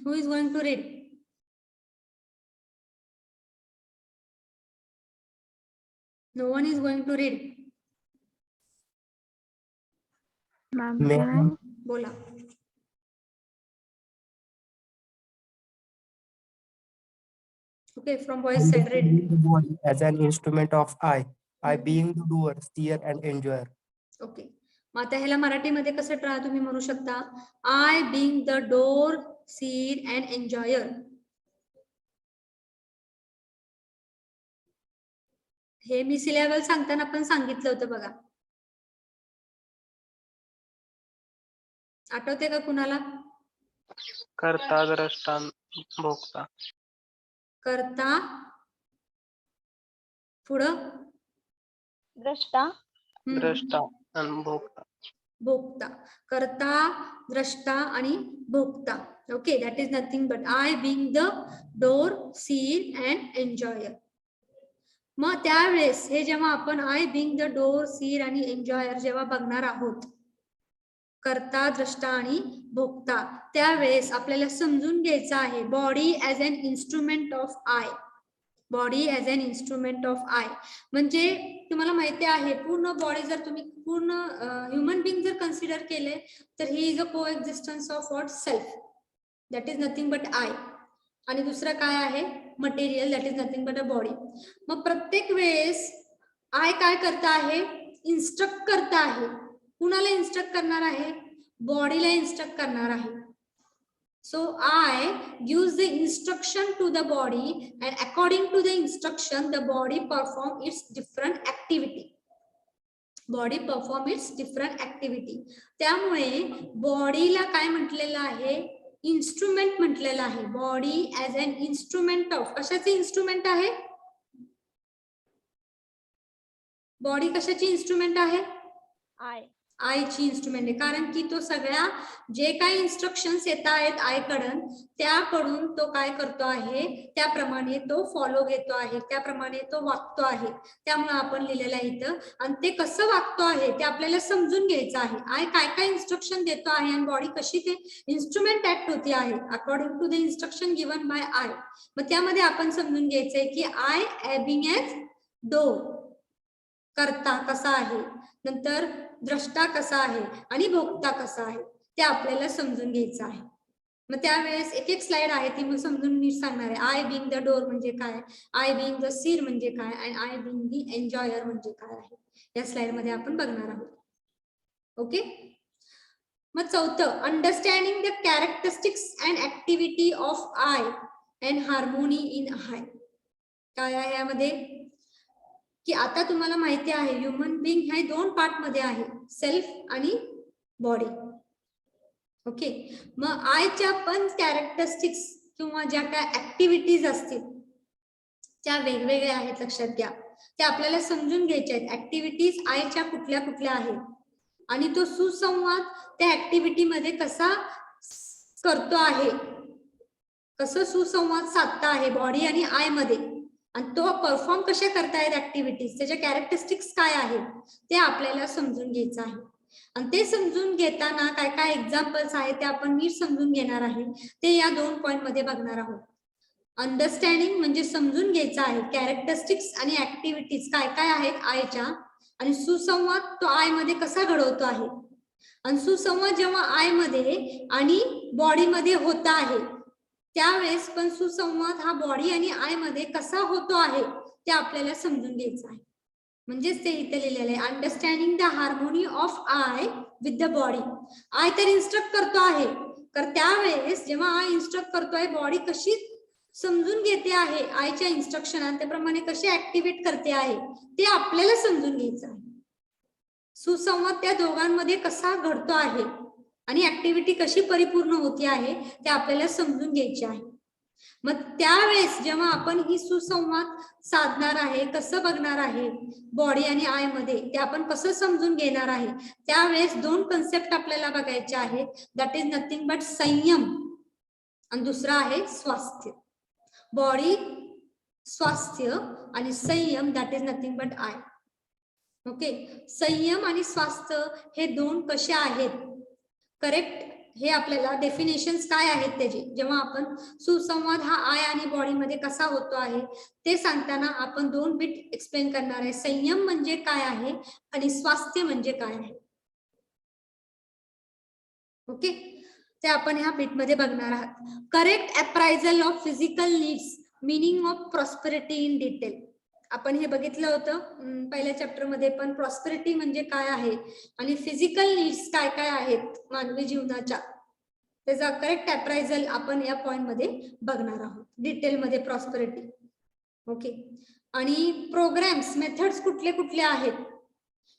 Who is going to read? No one is going to read. Ma'am, May can I? बोला. Okay, from boys side, read. Understanding the body as an instrument of I being the doer, seer, and enjoyer. Okay. मग आता ह्याला मराठीमध्ये कसं तुम्ही म्हणू शकता, I being the doer seer and enjoyer. हे मी सिलेबल सांगताना पण सांगितलं होतं बघा. आठवते का कुणाला? कर्ता द्रष्टा भोक्ता. करता पुढं द्रष्टा, द्रष्टा आणि भोक्ता. भोक्ता. करता, द्रष्टा आणि भोक्ता. Okay, that is nothing but I being the doer seer and enjoyer. मग त्यावेळेस हे जेव्हा आपण I being the doer seer आणि एन्जॉयर जेव्हा बघणार आहोत, करता, द्रष्टा आणि भोक्ता, त्यावेळेस आपल्याला समजून घ्यायचं आहे body as an instrument of I. Body as an instrument of I म्हणजे तुम्हाला माहिती आहे पूर्ण बॉडी जर तुम्ही पूर्ण ह्युमन बिंग जर कन्सिडर केले तर ही is a coexistence of what self, that is nothing but I. आणि दुसरं काय आहे material, that is nothing but a body. मग प्रत्येक वेळेस आय काय करता आहे, इन्स्ट्रक्ट करता आहे. कुणाला इन्स्ट्रक्ट करणार आहे? बॉडीला इन्स्ट्रक्ट करणार आहे. So I gives the instruction to the body and according to the instruction the body perform its different activity. Body perform its different activity. त्यामुळे बॉडीला काय म्हटलेलं आहे? इन्स्ट्रुमेंट म्हटलेलं आहे. Body as an instrument of, कशाचे इन्स्ट्रुमेंट आहे? बॉडी कशाची इन्स्ट्रुमेंट आहे? आय. आयची इन्स्ट्रुमेंट आहे. कारण की तो सगळ्या जे काही इन्स्ट्रक्शन्स येत आहेत आयकडून त्याकडून तो काय करतो आहे, त्याप्रमाणे तो फॉलो घेतो आहे, त्याप्रमाणे तो वागतो आहे. त्यामुळे आपण लिहिलेलं आहे इथं. आणि ते कसं वागतो आहे ते आपल्याला समजून घ्यायचं आहे. आय काय काय इन्स्ट्रक्शन देतो आहे आणि बॉडी कशी ते इन्स्ट्रुमेंट ऍक्ट होती आहे according to the instruction given by I. मग त्यामध्ये आपण समजून घ्यायचंय की आय बिंग एज डोर, करता कसा आहे, नंतर द्रष्टा कसा आहे आणि भोक्ता कसा आहे ते आपल्याला समजून घ्यायचं आहे. मग त्यावेळेस एक एक स्लाइड आहे ती मग समजून मी सांगणार आहे. आय बिंग द डोर म्हणजे काय, आय बिंग द सीर म्हणजे काय आणि आय बिंग द एन्जॉयर म्हणजे काय आहे, या स्लाइड मध्ये आपण बघणार आहोत. ओके. मग चौथं, understanding the characteristics and activity of I and harmony in I. काय आहे यामध्ये की आता तुम्हाला माहिती आहे ह्युमन बिंग हे दोन पार्ट मध्ये आहे, सेल्फ आणि बॉडी. ओके. मग आयच्या पण कॅरेक्टरिस्टिक्स किंवा ज्या काय ऍक्टिव्हिटीज असतील त्या वेगवेगळ्या आहेत, लक्षात घ्या. त्या आपल्याला समजून घ्यायच्या आहेत. ऍक्टिव्हिटीज आयच्या कुठल्या कुठल्या आहेत आणि तो सुसंवाद त्या ऍक्टिव्हिटी मध्ये कसा करतो आहे, कसं सुसंवाद साधता आहे बॉडी आणि आय मध्ये, आणि तो परफॉर्म कशा करतायत ऍक्टिव्हिटीज, त्याच्या कॅरेक्टरिस्टिक्स काय आहेत ते आपल्याला समजून घ्यायचं आहे. आणि ते समजून घेताना काय काय एक्झाम्पल्स आहेत ते आपण नीट समजून घेणार आहे, ते या 2 पॉइंट मध्ये बघणार आहोत. अंडरस्टँडिंग म्हणजे समजून घ्यायचं आहे कॅरेक्टरिस्टिक्स आणि ऍक्टिव्हिटीज काय काय आहेत आयच्या, आणि सुसंवाद तो आय मध्ये कसा घडवतो आहे. आणि सुसंवाद जेव्हा आय मध्ये आणि बॉडी मध्ये होत आहे त्यावेळेस पण सुसंवाद हा बॉडी आणि आय मध्ये कसा होतो आहे ते आपल्याला समजून घ्यायचं आहे. म्हणजेच ते इथे लिहिलेलं आहे, understanding the harmony of I with the body. I तर इन्स्ट्रक्ट करतो आहे, तर त्यावेळेस जेव्हा आय इन्स्ट्रक्ट करतोय बॉडी कशी समजून घेते आहे आयच्या इन्स्ट्रक्शन आणि त्याप्रमाणे कशी ऍक्टिव्हेट करते आहे ते आपल्याला समजून घ्यायचं आहे. सुसंवाद त्या दोघांमध्ये कसा घडतो आहे आणि ऍक्टिव्हिटी कशी परिपूर्ण होती आहे ते आपल्याला समजून घ्यायचे आहे. मग त्यावेळेस जेव्हा आपण ही सुसंवाद साधणार आहे, कसं बघणार आहे बॉडी आणि आय मध्ये, ते आपण कसं समजून घेणार आहे, त्यावेळेस 2 कन्सेप्ट आपल्याला बघायचे आहेत. दॅट इज नथिंग बट संयम आणि दुसरा आहे स्वास्थ्य. बॉडी, स्वास्थ्य आणि संयम, that is nothing but I. Okay. संयम आणि स्वास्थ्य हे 2 कसे आहेत, करेक्ट, हे आपल्याला डेफिनेशन्स काय आहेत त्याचे, जेव्हा आपण सुसंवाद हा आय आणि बॉडी मध्ये कसा होतो आहे ते सांगताना आपण 2 बिट एक्सप्लेन करणार आहे. संयम म्हणजे काय आहे आणि स्वास्थ्य म्हणजे काय आहे. ओके. ते आपण ह्या बिट मध्ये बघणार आहात. Correct appraisal of physical needs, meaning of prosperity in detail. आपण हे बघितलं होतं पहिल्या चॅप्टर मध्ये पण. प्रॉस्पेरिटी म्हणजे काय आहे आणि फिजिकल नीड्स काय काय आहेत मानवी जीवनाच्या, त्याचा करेक्ट अप्रायझल आपण या पॉइंट मध्ये बघणार आहोत डिटेल मध्ये. Prosperity okay. आणि प्रोग्राम्स मेथड्स कुठले कुठले आहेत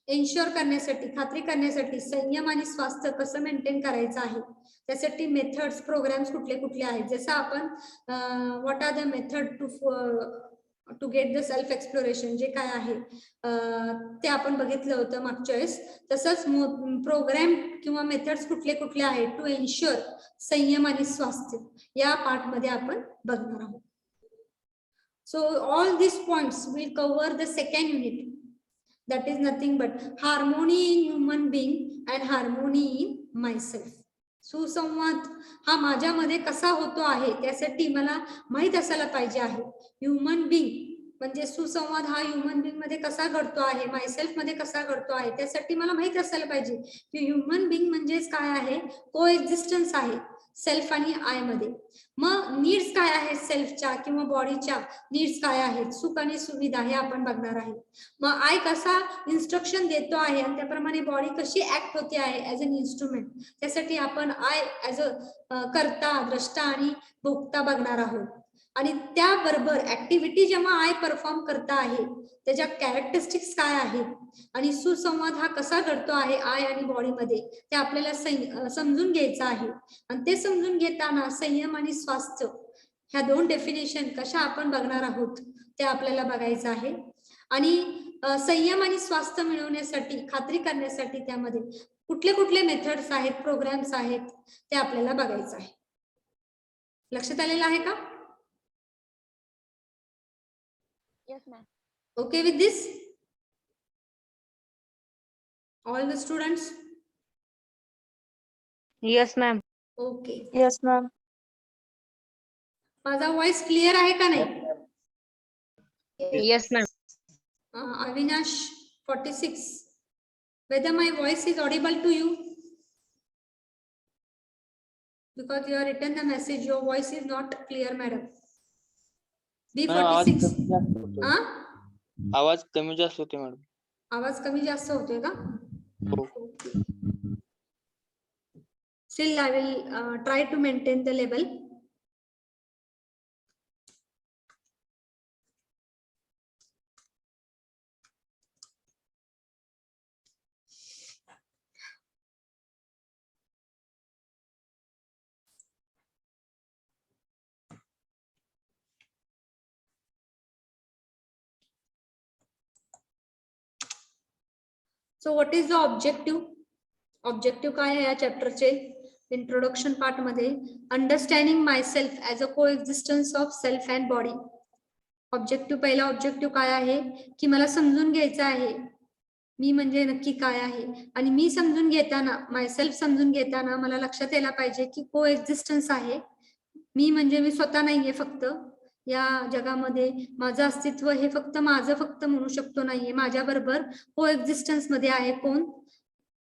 एन्श्योर करण्यासाठी, खात्री करण्यासाठी संयम आणि स्वास्थ्य कसं मेंटेन करायचं आहे, त्यासाठी मेथड्स प्रोग्राम्स कुठले कुठले आहेत. जसं आपण what are the method to get the self exploration जे काय आहे ते आपण बघितलं होतं मागच्या वेळेस. तसंच प्रोग्राम किंवा मेथड्स कुठले कुठले आहेत टू एन्श्योर संयम आणि स्वास्थ्य या पार्ट मध्ये आपण बघणार आहोत. So all these points will cover the second unit, that is nothing but harmony in human being and harmony in myself. सुसंवाद हा माझ्यामध्ये कसा होतो आहे त्यासाठी मला माहित असायला पाहिजे आहे. ह्युमन बिंग म्हणजे सुसंवाद हा ह्युमन बिंग मध्ये कसा घडतो आहे, मायसेल्फ मध्ये कसा घडतो आहे, त्यासाठी मला माहित असायला पाहिजे की ह्युमन बिंग म्हणजेच काय आहे, को एक्झिस्टन्स आहे सेल्फ आणि आय मध्ये. मग नीड्स काय आहेत सेल्फच्या किंवा बॉडीच्या नीड्स काय आहेत, सुख आणि सुविधा हे आपण बघणार आहे. मग आय कसा इन्स्ट्रक्शन देतो आहे आणि त्याप्रमाणे बॉडी कशी ऍक्ट होते आहे ऍज अन इन्स्ट्रुमेंट, त्यासाठी आपण आय ऍज अ कर्ता, द्रष्टा आणि भोक्ता बघणार आहोत. आणि त्याबरोबर ऍक्टिव्हिटी जेव्हा आय परफॉर्म करता आहे त्याच्या कॅरेक्टरिस्टिक्स काय आहेत आणि सुसंवाद हा कसा घडतो आहे आय आणि बॉडीमध्ये ते आपल्याला समजून घ्यायचं आहे. आणि ते समजून घेताना संयम आणि स्वास्थ्य ह्या दोन डेफिनेशन कशा आपण बघणार आहोत ते आपल्याला बघायचं आहे. आणि संयम आणि स्वास्थ्य मिळवण्यासाठी, खात्री करण्यासाठी त्यामध्ये कुठले कुठले मेथड्स आहेत, प्रोग्राम्स आहेत ते आपल्याला बघायचं आहे. लक्षात आलेलं आहे का? Yes, ma'am. Okay with this? All the students? Yes, ma'am. Okay. Yes, ma'am. माझा वॉइस क्लिअर आहे का नाही? Yes, ma'am. Avinash 46. Whether my voice is audible to you? Because you have written the message, your voice is not clear, madam. B46. आवाज कमी जास्त होते मॅडम. आवाज कमी जास्त होतोय का? हो. Still I will try to maintain the level. So what is the objective? Objective काय आहे या चॅप्टरचे इंट्रोडक्शन पार्ट मध्ये? Understanding my self as a coexistence of self and body. Objective, पहिला ऑब्जेक्टिव्ह काय आहे की मला समजून घ्यायचं आहे मी म्हणजे नक्की काय आहे. आणि मी समजून घेताना, माय सेल्फ समजून घेताना मला लक्षात यायला पाहिजे की को एक्झिस्टन्स आहे. मी म्हणजे मी स्वतः नाहीये फक्त या जगामध्ये, माझं अस्तित्व हे फक्त माझं फक्त म्हणू शकतो नाहीये, माझ्या बरोबर को एक्झिस्टन्स मध्ये आहे कोण?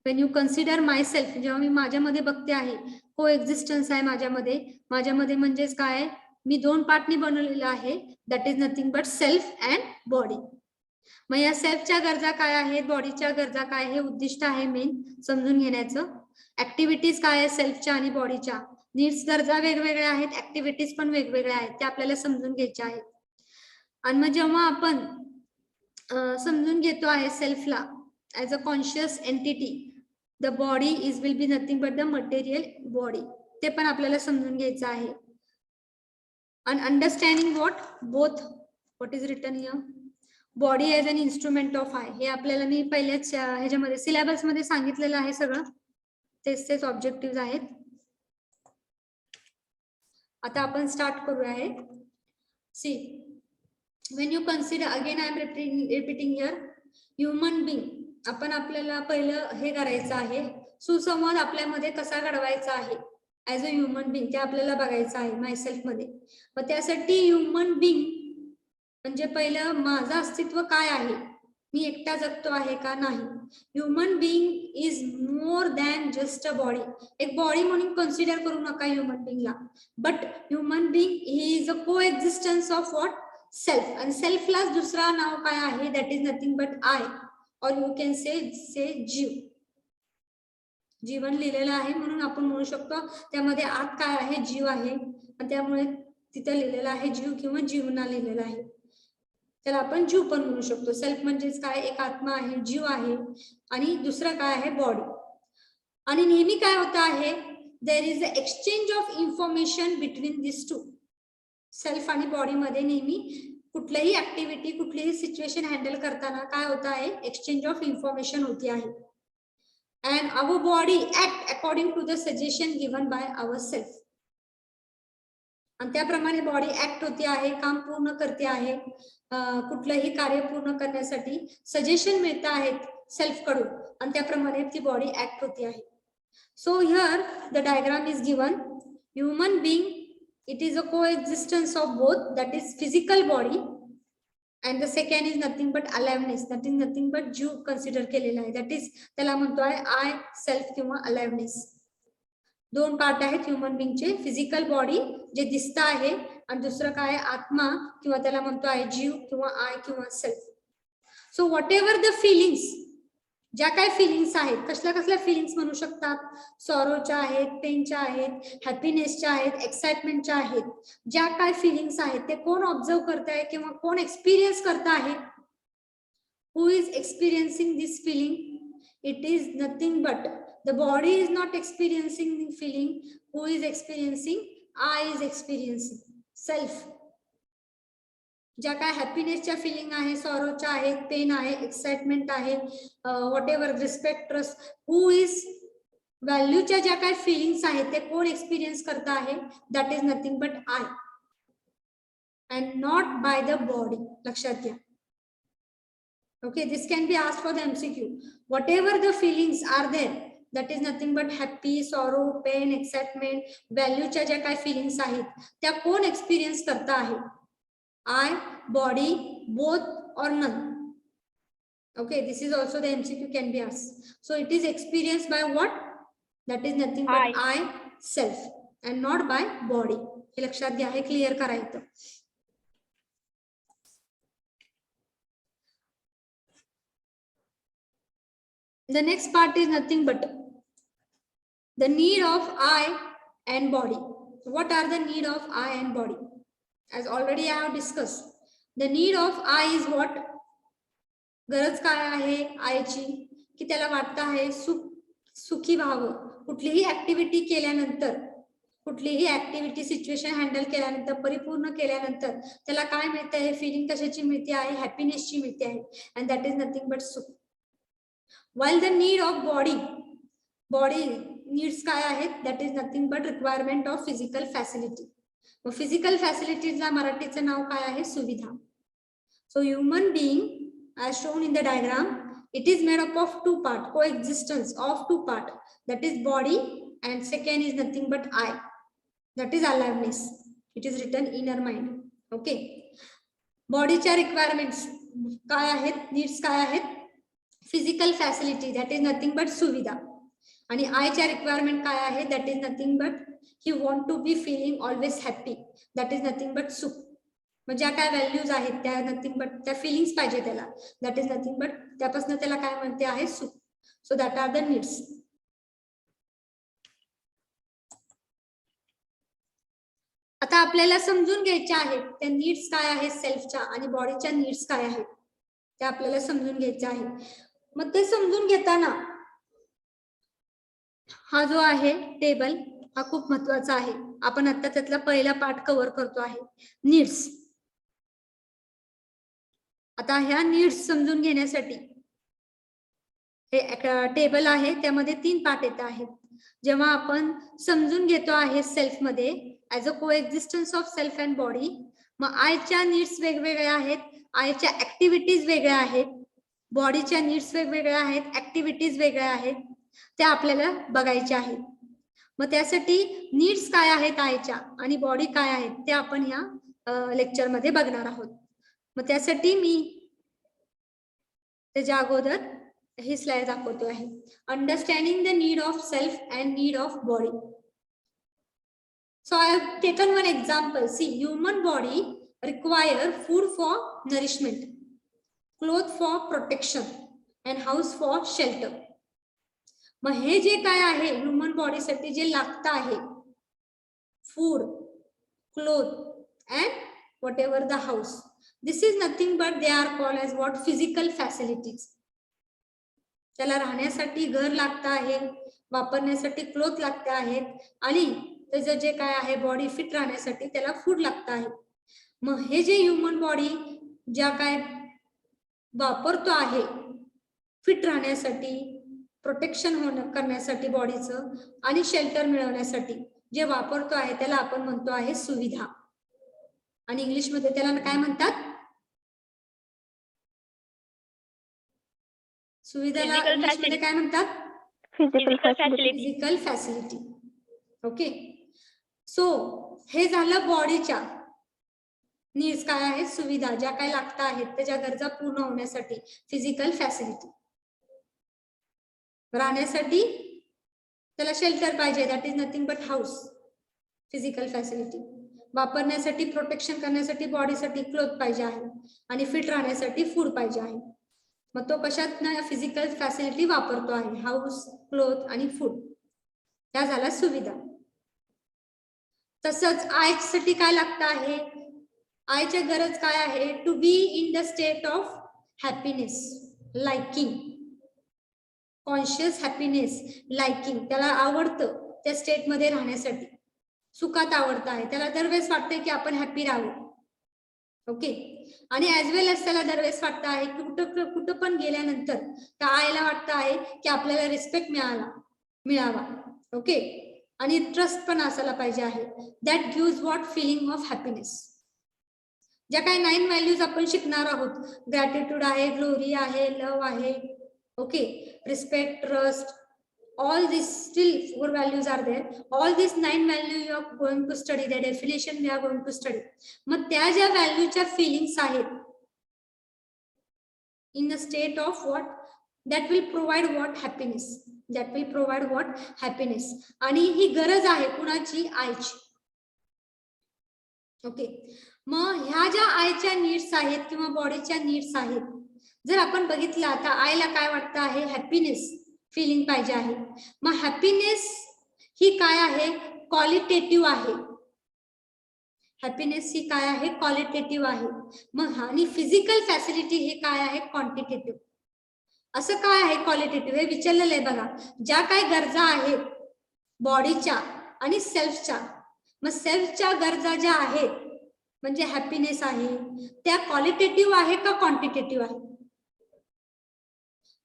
Wien you consider my self, जेव्हा मी माझ्यामध्ये बघते आहे को एक्झिस्टन्स आहे माझ्यामध्ये म्हणजेच काय, मी दोन पार्टनी बनवलेलं आहे, that is nothing but self and body. मग या सेल्फच्या गरजा काय आहेत, बॉडीच्या गरजा काय, हे उद्दिष्ट आहे मेन समजून घेण्याचं. ऍक्टिव्हिटीज काय आहे सेल्फच्या आणि बॉडीच्या, नीड्स गरजा वेगवेगळ्या आहेत, ऍक्टिव्हिटीज पण वेगवेगळ्या आहेत, ते आपल्याला समजून घ्यायच्या आहेत. आणि मग जेव्हा आपण समजून घेतो आहे सेल्फला as a conscious entity, the body is will be nothing but the material body, ते पण आपल्याला समजून घ्यायचं आहे. आणि understanding what is written here, body as an instrument of I, हे आपल्याला मी पहिल्याच ह्याच्यामध्ये सिलेबस मध्ये सांगितलेलं आहे सगळं, तेच ऑब्जेक्टिव्ह आहेत. आता आपण स्टार्ट करूया आहे. See, when you consider, again I am repeating here, human being, आपण आपल्याला पहिलं हे करायचं आहे, सुसंवाद आपल्यामध्ये कसा घडवायचा आहे ऍज अ ह्युमन बिंग, ते आपल्याला बघायचं आहे माय सेल्फ मध्ये. मग त्यासाठी ह्युमन बिंग म्हणजे पहिलं माझं अस्तित्व काय आहे, मी एकटा जगतो आहे का नाही. Human being is more than just a body, एक बॉडी म्हणून कन्सिडर करू नका ह्युमन बिंगला, but human being he is a coexistence of what, self, आणि सेल्फला दुसरा नाव काय आहे, that is nothing but I, और यू कॅन से जीव. जीवन लिहिलेलं आहे म्हणून आपण म्हणू शकतो त्यामध्ये आत काय आहे, जीव आहे, आणि त्यामुळे तिथे लिहिलेलं आहे जीव किंवा जीवना लिहिलेलं आहे, त्याला आपण जीव पण म्हणू शकतो. सेल्फ म्हणजेच काय, एक आत्मा आहे, जीव आहे, आणि दुसरं काय आहे, बॉडी. आणि नेहमी काय होतं आहे, there is a exchange of information between this two. Self आणि बॉडी मध्ये नेहमी कुठलीही ऍक्टिव्हिटी, कुठलीही सिच्युएशन हँडल करताना काय होत आहे, एक्सचेंज ऑफ इन्फॉर्मेशन होती आहे. And our body act according to the suggestion given by our self. आणि त्याप्रमाणे बॉडी ऍक्ट होती आहे, काम पूर्ण करते आहे, कुठलंही कार्य पूर्ण करण्यासाठी सजेशन मिळत आहेत सेल्फ कडून, आणि त्याप्रमाणे ती बॉडी ऍक्ट होती आहे. So here the diagram is given. Human being, it is a coexistence of both, that is physical body, and the second is nothing but aliveness, that is nothing but जीव consider केलेला आहे, that is त्याला म्हणतो आहे आय, सेल्फ किंवा aliveness. दोन पार्ट आहेत ह्युमन बीइंग चे, फिजिकल बॉडी जे दिसतं आहे, आणि दुसरं काय, आत्मा किंवा त्याला म्हणतो आहे जीव किंवा आय किंवा self. So whatever the feelings, ज्या काय फिलिंग्स आहेत, कसल्या कसल्या फिलिंग्स म्हणू शकतात, सॉरोच्या आहेत, पेनच्या आहेत, हॅपीनेसच्या आहेत, एक्साइटमेंटच्या आहेत, ज्या काय फिलिंग्स आहेत ते कोण ऑब्झर्व करत आहे किंवा कोण एक्सपिरियन्स करत आहे, who is experiencing this feeling, it is nothing but the body is not experiencing the feeling, who is experiencing, I is experiencing, self. ज्या काय हॅपीनेसच्या फिलिंग आहे, सॉरोच्या आहेत, पेन आहे, एक्साइटमेंट आहे, what ever, respect, trust, who is व्हॅल्यूच्या ज्या काय फिलिंग्स आहेत ते कोण एक्सपिरियन्स करत आहे, that is nothing but I, and not by the body. लक्षात घ्या. Okay, this can be asked for the MCQ. Whatever the feelings are there, that is nothing but happy, sorrow, pain, excitement, व्हॅल्यूच्या ज्या काय फिलिंग्स आहेत त्या कोण एक्सपिरियन्स करत आहे, I, body, both or none. Okay, this is also the MCQ can be asked. So it is experienced by what? That is nothing but I, self, and not by body. हे लक्षात घ्या, हे क्लिअर करायचं. The next part is nothing but the need of I and body. What are the need of I and body? As already I have discussed, the need of I is what? गरज काय आहे आयची, की त्याला वाटतं आहे सुखी व्हावं. कुठलीही ऍक्टिव्हिटी केल्यानंतर, कुठलीही ऍक्टिव्हिटी सिच्युएशन हँडल केल्यानंतर, परिपूर्ण केल्यानंतर त्याला काय मिळते, हे फिलिंग कशाची मिळते आहे, हॅपीनेसची मिळते आहे, and that is nothing but सुख. While the need of body, body needs काय आहेत, that is nothing but requirement of physical facility. Physical फॅसिलिटीजला मराठीचं नाव काय आहे, सुविधा. So human being as shown in the diagram, it is made up of two part, coexistence of two part, that is body, and second is nothing but I, that is aliveness. It is written inner mind. Okay, बॉडीच्या रिक्वायरमेंट्स काय आहेत, नीड्स काय आहेत, physical facility, that is nothing but सुविधा. आणि आयच्या रिक्वायरमेंट काय आहे, that is nothing but he want to be feeling always happy, that is nothing but सुख. म्हणजे काय व्हॅल्यूज आहेत त्या नथिंग बट त्या फिलिंग्स पाहिजे त्याला, दॅट इज नथिंग बट त्यापासून त्याला काय म्हणते आहे, सुख. So that are the needs. आता आपल्याला समजून घ्यायच्या आहेत त्या नीड्स काय आहेत सेल्फच्या आणि बॉडीच्या नीड्स काय आहेत त्या आपल्याला समजून घ्यायच्या आहे. मग ते समजून घेताना हा जो आहे टेबल हा खूप महत्वाचा आहे. आपण आता त्यातला पहिला पार्ट कव्हर करतो आहे, नीड्स. आता ह्या नीड्स समजून घेण्यासाठी हे टेबल आहे त्यामध्ये 3 पार्ट येत आहेत. जेव्हा आपण समजून घेतो आहे सेल्फ मध्ये as a coexistence of self and body, मग आयच्या नीड्स वेगवेगळ्या आहेत, आयच्या ऍक्टिव्हिटीज वेगळ्या आहेत, बॉडीच्या नीड्स वेगवेगळ्या आहेत, ऍक्टिव्हिटीज वेगळ्या आहेत, त्या आपल्याला बघायच्या आहेत. मग त्यासाठी नीड्स काय आहेत आयच्या आणि बॉडी काय आहेत ते आपण ह्या लेक्चर मध्ये बघणार आहोत. मग त्यासाठी मी त्याच्या अगोदर ही स्लाइड दाखवतो आहे, understanding the need of self and need of body. So I have taken one example. See, human body require food for nourishment, cloth for protection and house for shelter. मग हे जे काय आहे ह्युमन बॉडीसाठी जे लागतं आहे, food, cloth and whatever the house, this is nothing but they are called as what physical facilities. त्याला राहण्यासाठी घर लागतं आहे, वापरण्यासाठी क्लोथ लागते आहेत आणि त्याचं जे काय आहे बॉडी फिट राहण्यासाठी त्याला फूड लागतं आहे. मग हे जे ह्युमन बॉडी ज्या काय वापरतो आहे फिट राहण्यासाठी, प्रोटेक्शन करण्यासाठी बॉडीचं आणि शेल्टर मिळवण्यासाठी जे वापरतो आहे त्याला आपण म्हणतो आहे सुविधा. आणि इंग्लिशमध्ये त्याला काय म्हणतात? सुविधाला Physical इंग्लिशमध्ये facility. काय म्हणतात? Physical Physical facility. facility. Physical facility. Okay, so हे झालं बॉडीच्या नीड्स काय आहेत, सुविधा ज्या काय लागत आहेत त्याच्या गरजा पूर्ण होण्यासाठी फिजिकल फॅसिलिटी. राहण्यासाठी त्याला शेल्टर पाहिजे, that is nothing but house, physical facility. वापरण्यासाठी प्रोटेक्शन करण्यासाठी बॉडीसाठी क्लोथ पाहिजे आहे आणि फिट राहण्यासाठी फूड पाहिजे आहे. मग तो कशात ना फिजिकल फॅसिलिटी वापरतो आहे, हाऊस, क्लोथ आणि फूड. त्या झाल्या सुविधा. तसंच आयसाठी काय लागतं आहे, आयच्या गरज काय आहे, to be in the state of happiness, liking, conscious happiness, liking. त्याला आवडतं त्या स्टेट मध्ये राहण्यासाठी, सुखात आवडतं आहे, त्याला दरवेळेस वाटतंय की आपण हॅपी राहावं. ओके, आणि ऍज वेल एज त्याला दरवेळेस वाटतं आहे की कुठं पण गेल्यानंतर त्या आईला वाटतं आहे की आपल्याला रिस्पेक्ट मिळावा. ओके, आणि ट्रस्ट पण असायला पाहिजे आहे. That gives what feeling of happiness. ज्या काही 9 व्हॅल्यूज आपण शिकणार आहोत, ग्रॅटिट्यूड आहे, ग्लोरी आहे, लव्ह आहे, okay, respect, trust, all these still 4 values are there. All these 9 values you are going to study, the definition we are going to study. मग त्या ज्या व्हॅल्यूच्या फिलिंग्स आहेत in the state of what, that will provide what, happiness, that will provide what, happiness. आणि ही गरज आहे कुणाची, आईची. ओके, मग ह्या ज्या आईच्या नीड्स आहेत किंवा बॉडीच्या नीड्स आहेत, जर आपण बघितलं आता आईला काय वाटतं आहे, हॅपीनेस फिलिंग पाहिजे आहे. मग हॅपीनेस ही काय आहे, क्वालिटेटिव्ह आहे. हॅपीनेस ही काय आहे, क्वालिटेटिव्ह आहे. मग आणि फिजिकल फॅसिलिटी हे काय आहे, क्वांटिटेटिव्ह. असं काय आहे क्वालिटेटिव्ह, हे विचारलेलं आहे बघा. ज्या काय गरजा आहेत बॉडीच्या आणि सेल्फच्या, मग सेल्फच्या गरजा ज्या आहेत म्हणजे हॅपीनेस आहे, त्या क्वालिटेटिव्ह आहे का क्वांटिटेटिव्ह आहे?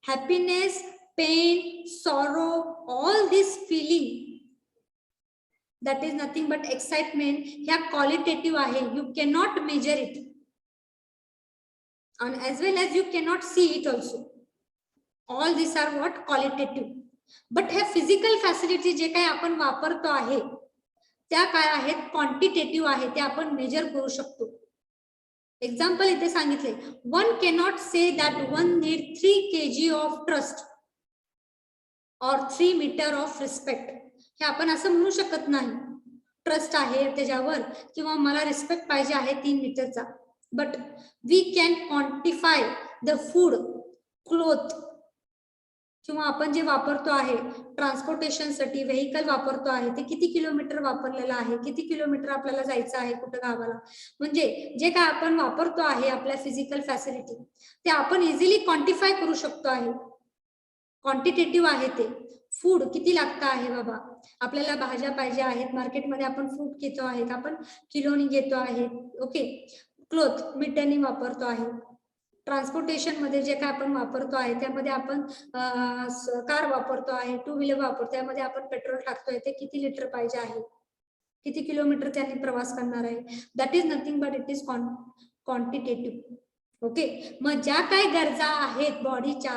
Happiness, pain, sorrow, all this feeling, that is nothing but excitement, ह्या qualitative आहे. You cannot measure it and as well as you cannot see it also. All these are what, qualitative. But ह्या physical facility जे काही आपण वापरतो आहे त्या काय आहेत, quantitative आहे, ते आपण मेजर करू शकतो. एक्झाम्पल इथे सांगितले, one cannot say that one need 3 kg of trust or 3 meter of respect. हे आपण असं म्हणू शकत नाही. ट्रस्ट आहे त्याच्यावर किंवा मला रिस्पेक्ट पाहिजे आहे 3 मीटरचा. But we can quantify the food, cloth किंवा आपण जे वापरतो आहे ट्रान्सपोर्टेशनसाठी व्हेकल वापरतो आहे ते किती किलोमीटर वापरलेलं आहे, किती किलोमीटर आपल्याला जायचं आहे कुठं गावाला. म्हणजे जे काय आपण वापरतो आहे आपल्या फिजिकल फॅसिलिटी ते आपण इझिली क्वांटिफाय करू शकतो आहे. क्वांटिटेटिव्ह आहे ते. फूड किती लागतं आहे बाबा, आपल्याला भाज्या पाहिजे आहेत, मार्केटमध्ये आपण फ्रूट घेतो आहेत, आपण किलोनी घेतो आहे. ओके, क्लोथ मीटरनी वापरतो आहे. ट्रान्सपोर्टेशन मध्ये जे काय आपण वापरतो आहे त्यामध्ये आपण कार वापरतो आहे, 2 व्हीलर वापरतो, त्यामध्ये आपण पेट्रोल टाकतोय, ते किती लिटर पाहिजे आहे, किती किलोमीटर त्यांनी प्रवास करणार आहे. That is nothing but it is quantitative. Okay, मग ज्या काय गरजा आहेत बॉडीच्या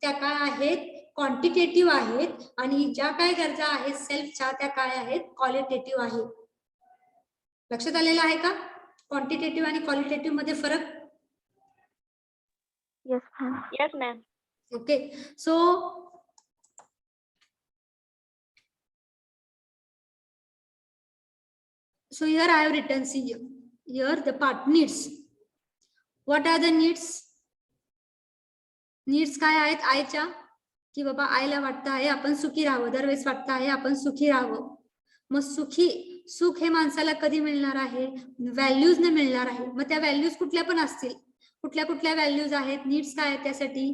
त्या काय आहेत, क्वांटिटेटिव्ह आहेत, आणि ज्या काय गरजा आहेत सेल्फच्या त्या काय आहेत, क्वालिटेटिव्ह आहे. लक्षात आलेलं आहे का क्वांटिटेटिव्ह आणि क्वालिटेटिव्ह मध्ये फरक? Yes, ma'am. Yes, ma'am. Okay, so here I have written, see here the part needs. What are the needs? Needs काय आहेत आईच्या? की बाबा आईला वाटतं आहे आपण सुखी राहावं, दरवेळेस वाटतं आहे आपण सुखी राहावं. मग सुख हे माणसाला कधी मिळणार आहे? व्हॅल्यूजने मिळणार आहे. मग त्या व्हॅल्यूज कुठल्या पण असतील. कुठल्या व्हॅल्यूज आहेत? नीड्स काय आहेत त्यासाठी?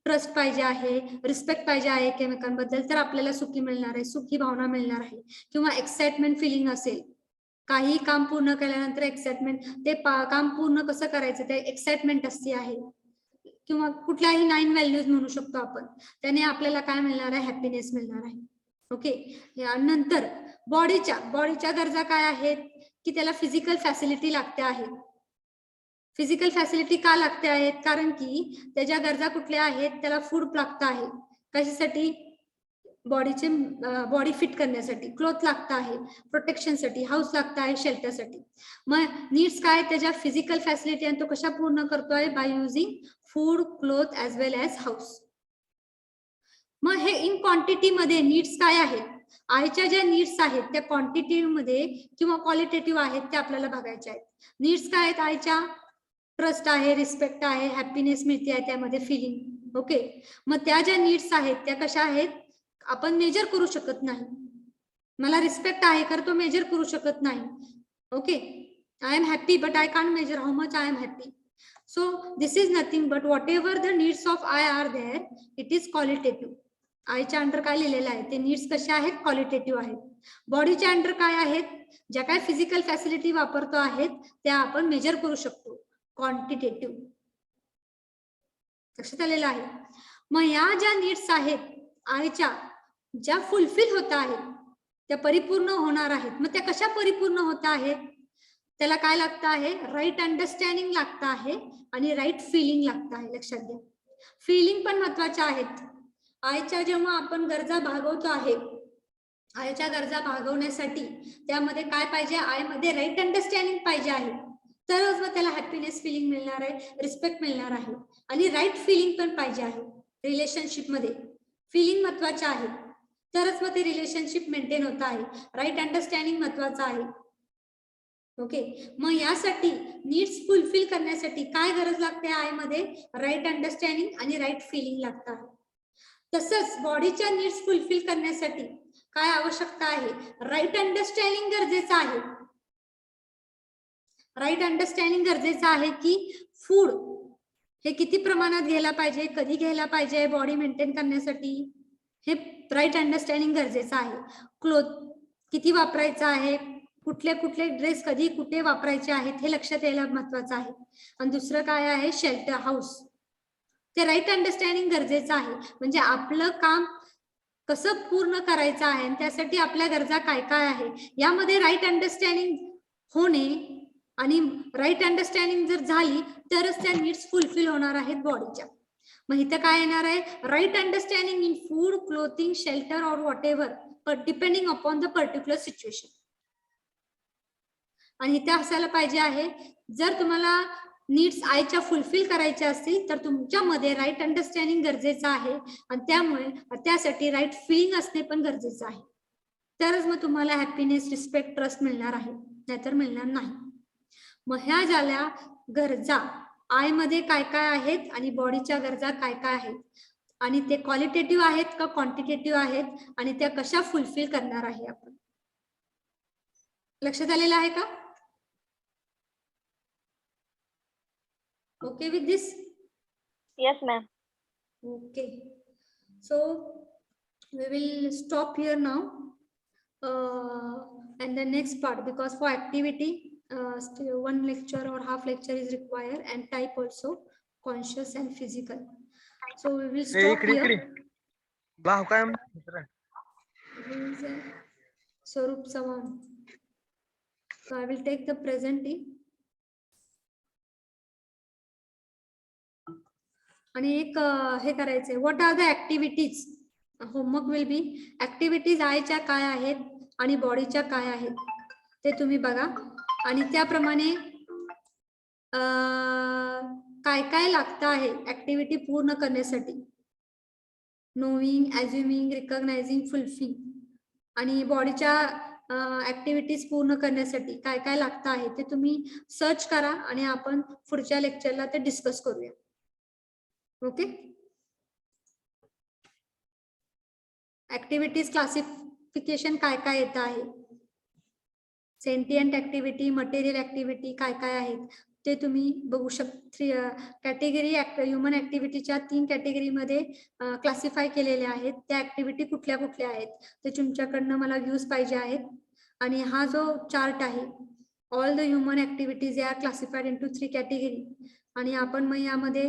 ट्रस्ट पाहिजे आहे, रिस्पेक्ट पाहिजे आहे एकमेकांबद्दल, तर आपल्याला सुखी मिळणार आहे, सुखी भावना मिळणार आहे. किंवा एक्साइटमेंट फिलिंग असेल, काही काम पूर्ण केल्यानंतर एक्साइटमेंट, ते काम पूर्ण कसं करायचं ते एक्साइटमेंट असते आहे. किंवा कुठल्याही 9 व्हॅल्यूज म्हणू शकतो आपण. त्याने आपल्याला काय मिळणार आहे? हॅपीनेस मिळणार आहे. ओके. यानंतर बॉडीच्या गरजा काय आहेत? की त्याला फिजिकल फॅसिलिटी लागते आहे. फिजिकल फॅसिलिटी का लागते आहेत? कारण की त्याच्या गरजा कुठल्या आहेत? त्याला फूड लागतं आहे. कशासाठी? बॉडी फिट करण्यासाठी. क्लॉथ लागतं आहे प्रोटेक्शनसाठी, हाऊस लागतं आहे शेल्टरसाठी. मग नीड्स काय? त्याच्या फिजिकल फॅसिलिटी आणि तो कशा पूर्ण करतोय? By using food, cloth as well as house. मग हे इन क्वांटिटी मध्ये नीड्स काय आहेत? आयच्या ज्या नीड्स आहेत त्या क्वांटिटी मध्ये किंवा क्वालिटेटिव्ह आहेत ते आपल्याला बघायचे आहेत. नीड्स काय आहेत आयच्या? ट्रस्ट आहे, रिस्पेक्ट आहे, हॅपीनेस मिळते आहे त्यामध्ये, फिलिंग. ओके. मग त्या ज्या नीड्स आहेत त्या कशा आहेत? आपण मेजर करू शकत नाही. मला रिस्पेक्ट आहे तर तो मेजर करू शकत नाही. Okay. I am happy but I can't measure how much I am happy. So this is nothing but whatever the needs of I are there, it is qualitative. आयच्या अंडर काय लिहिलेलं आहे? ते नीड्स कशा आहेत? क्वालिटेटिव्ह आहेत. बॉडीच्या अंडर काय आहेत? ज्या काय फिजिकल फॅसिलिटी वापरतो आहेत त्या आपण मेजर करू शकतो, क्वांटिटेटिव्ह. लक्षात आलेलं आहे. मग या ज्या नीड्स आहेत आयच्या, ज्या फुलफिल होत आहेत, त्या परिपूर्ण होणार आहेत. मग त्या कशा परिपूर्ण होत आहेत? त्याला काय लागतं आहे? राईट अंडरस्टँडिंग लागतं आहे आणि राईट फिलिंग लागतं आहे. लक्षात घ्या, फिलिंग पण महत्वाच्या आहेत. आयच्या जेव्हा आपण गरजा भागवतो आहे, आयच्या गरजा भागवण्यासाठी त्यामध्ये काय पाहिजे? आयमध्ये राईट अंडरस्टँडिंग पाहिजे आहे, तरच मग त्याला हॅपीनेस फिलिंग मिळणार आहे, रिस्पेक्ट मिळणार आहे. आणि राईट फिलिंग पण पाहिजे आहे. रिलेशनशिप मध्ये फिलिंग महत्वाचे आहे, तरच मग ते रिलेशनशिप मेंटेन होत आहे. राईट अंडरस्टँडिंग महत्वाचं आहे. ओके. मग यासाठी नीड्स फुलफिल करण्यासाठी काय गरज लागते आयमध्ये? राईट अंडरस्टँडिंग आणि राईट फिलिंग लागतात. तसंच बॉडीच्या नीड्स फुलफिल करण्यासाठी काय आवश्यकता आहे? राईट अंडरस्टँडिंग गरजेचं आहे. राईट अंडरस्टँडिंग गरजेचं आहे की फूड हे किती प्रमाणात घ्यायला पाहिजे, कधी घ्यायला पाहिजे बॉडी मेंटेन करण्यासाठी, हे राईट अंडरस्टँडिंग गरजेचं आहे. क्लोथ किती वापरायचा आहे, कुठले ड्रेस कधी कुठे वापरायचे आहेत हे लक्षात यायला महत्वाचं आहे. आणि दुसरं काय आहे? Shelter, house. ते राईट अंडरस्टँडिंग गरजेचं आहे. म्हणजे आपलं काम कसं पूर्ण करायचं आहे आणि त्यासाठी आपल्या गरजा काय काय आहे यामध्ये राईट अंडरस्टँडिंग होणे. आणि राईट अंडरस्टँडिंग जर झाली तरच त्या नीड्स फुलफिल होणार आहेत बॉडीच्या. मग इथं काय येणार आहे? Right understanding in food, clothing, shelter or whatever, but depending upon the particular situation. आणि इथे असायला पाहिजे आहे, जर तुम्हाला नीड्स आयच्या फुलफिल करायच्या असतील तर तुमच्यामध्ये राईट अंडरस्टँडिंग गरजेचं आहे. आणि त्यामुळे त्यासाठी राईट फिलिंग असणे पण गरजेचं आहे. तरच मग तुम्हाला हॅपीनेस, रिस्पेक्ट, ट्रस्ट मिळणार आहे, नाहीतर मिळणार नाही. मग ह्या झाल्या गरजा. आय मध्ये काय काय आहेत आणि बॉडीच्या गरजा काय काय आहेत, आणि ते क्वालिटेटिव्ह आहेत का क्वांटिटेटिव्ह आहेत, आणि त्या कशा फुलफिल करणार आहे आपण. लक्षात आलेलं आहे का? Okay with this? Yes, ma'am. Okay. So we will stop here now. And the next part, because for activity, still one lecture or half lecture is required, and type also conscious and physical. So we will stop here. Who is Swarup Sawan? So I will take the presenting. आणि एक हे करायचंय, what are the activities. Homework will be activities आयच्या काय आहेत आणि बॉडीच्या काय आहेत ते तुम्ही बघा. आणि त्याप्रमाणे काय काय लागतं आहे ऍक्टिव्हिटी पूर्ण करण्यासाठी. Knowing, assuming, recognising, fulfil. आणि बॉडीच्या ऍक्टिव्हिटीज पूर्ण करण्यासाठी काय काय लागतं आहे ते तुम्ही सर्च करा आणि आपण पुढच्या लेक्चरला ते डिस्कस करूया. ओके. ऍक्टिव्हिटीज क्लासिफिकेशन काय काय येत आहे, सेंटियंट ऍक्टिव्हिटी, मटेरियल ऍक्टिव्हिटी काय काय आहेत ते तुम्ही बघू शकता. कॅटेगरी ह्युमन ऍक्टिव्हिटीच्या 3 कॅटेगरीमध्ये क्लासिफाय केलेले आहेत. त्या ऍक्टिव्हिटी कुठल्या कुठल्या आहेत ते तुमच्याकडनं मला व्ह्यूज पाहिजे आहेत. आणि हा जो चार्ट आहे, all the human activities are classified into 3 category. आणि आपण मग यामध्ये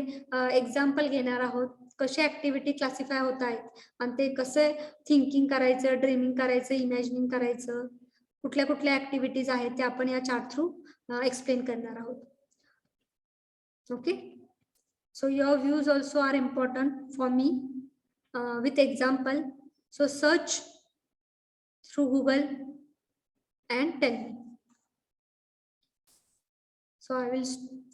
एक्झाम्पल घेणार आहोत कसे ऍक्टिव्हिटी क्लासिफाय होत आहेत आणि ते कसं थिंकिंग करायचं, ड्रीमिंग करायचं, इमॅजिनिंग करायचं, कुठल्या कुठल्या ऍक्टिव्हिटीज आहेत ते आपण या चार्ट थ्रू एक्सप्लेन करणार आहोत. Okay. So your views also are important for me with example. So search through Google and tell me. So I will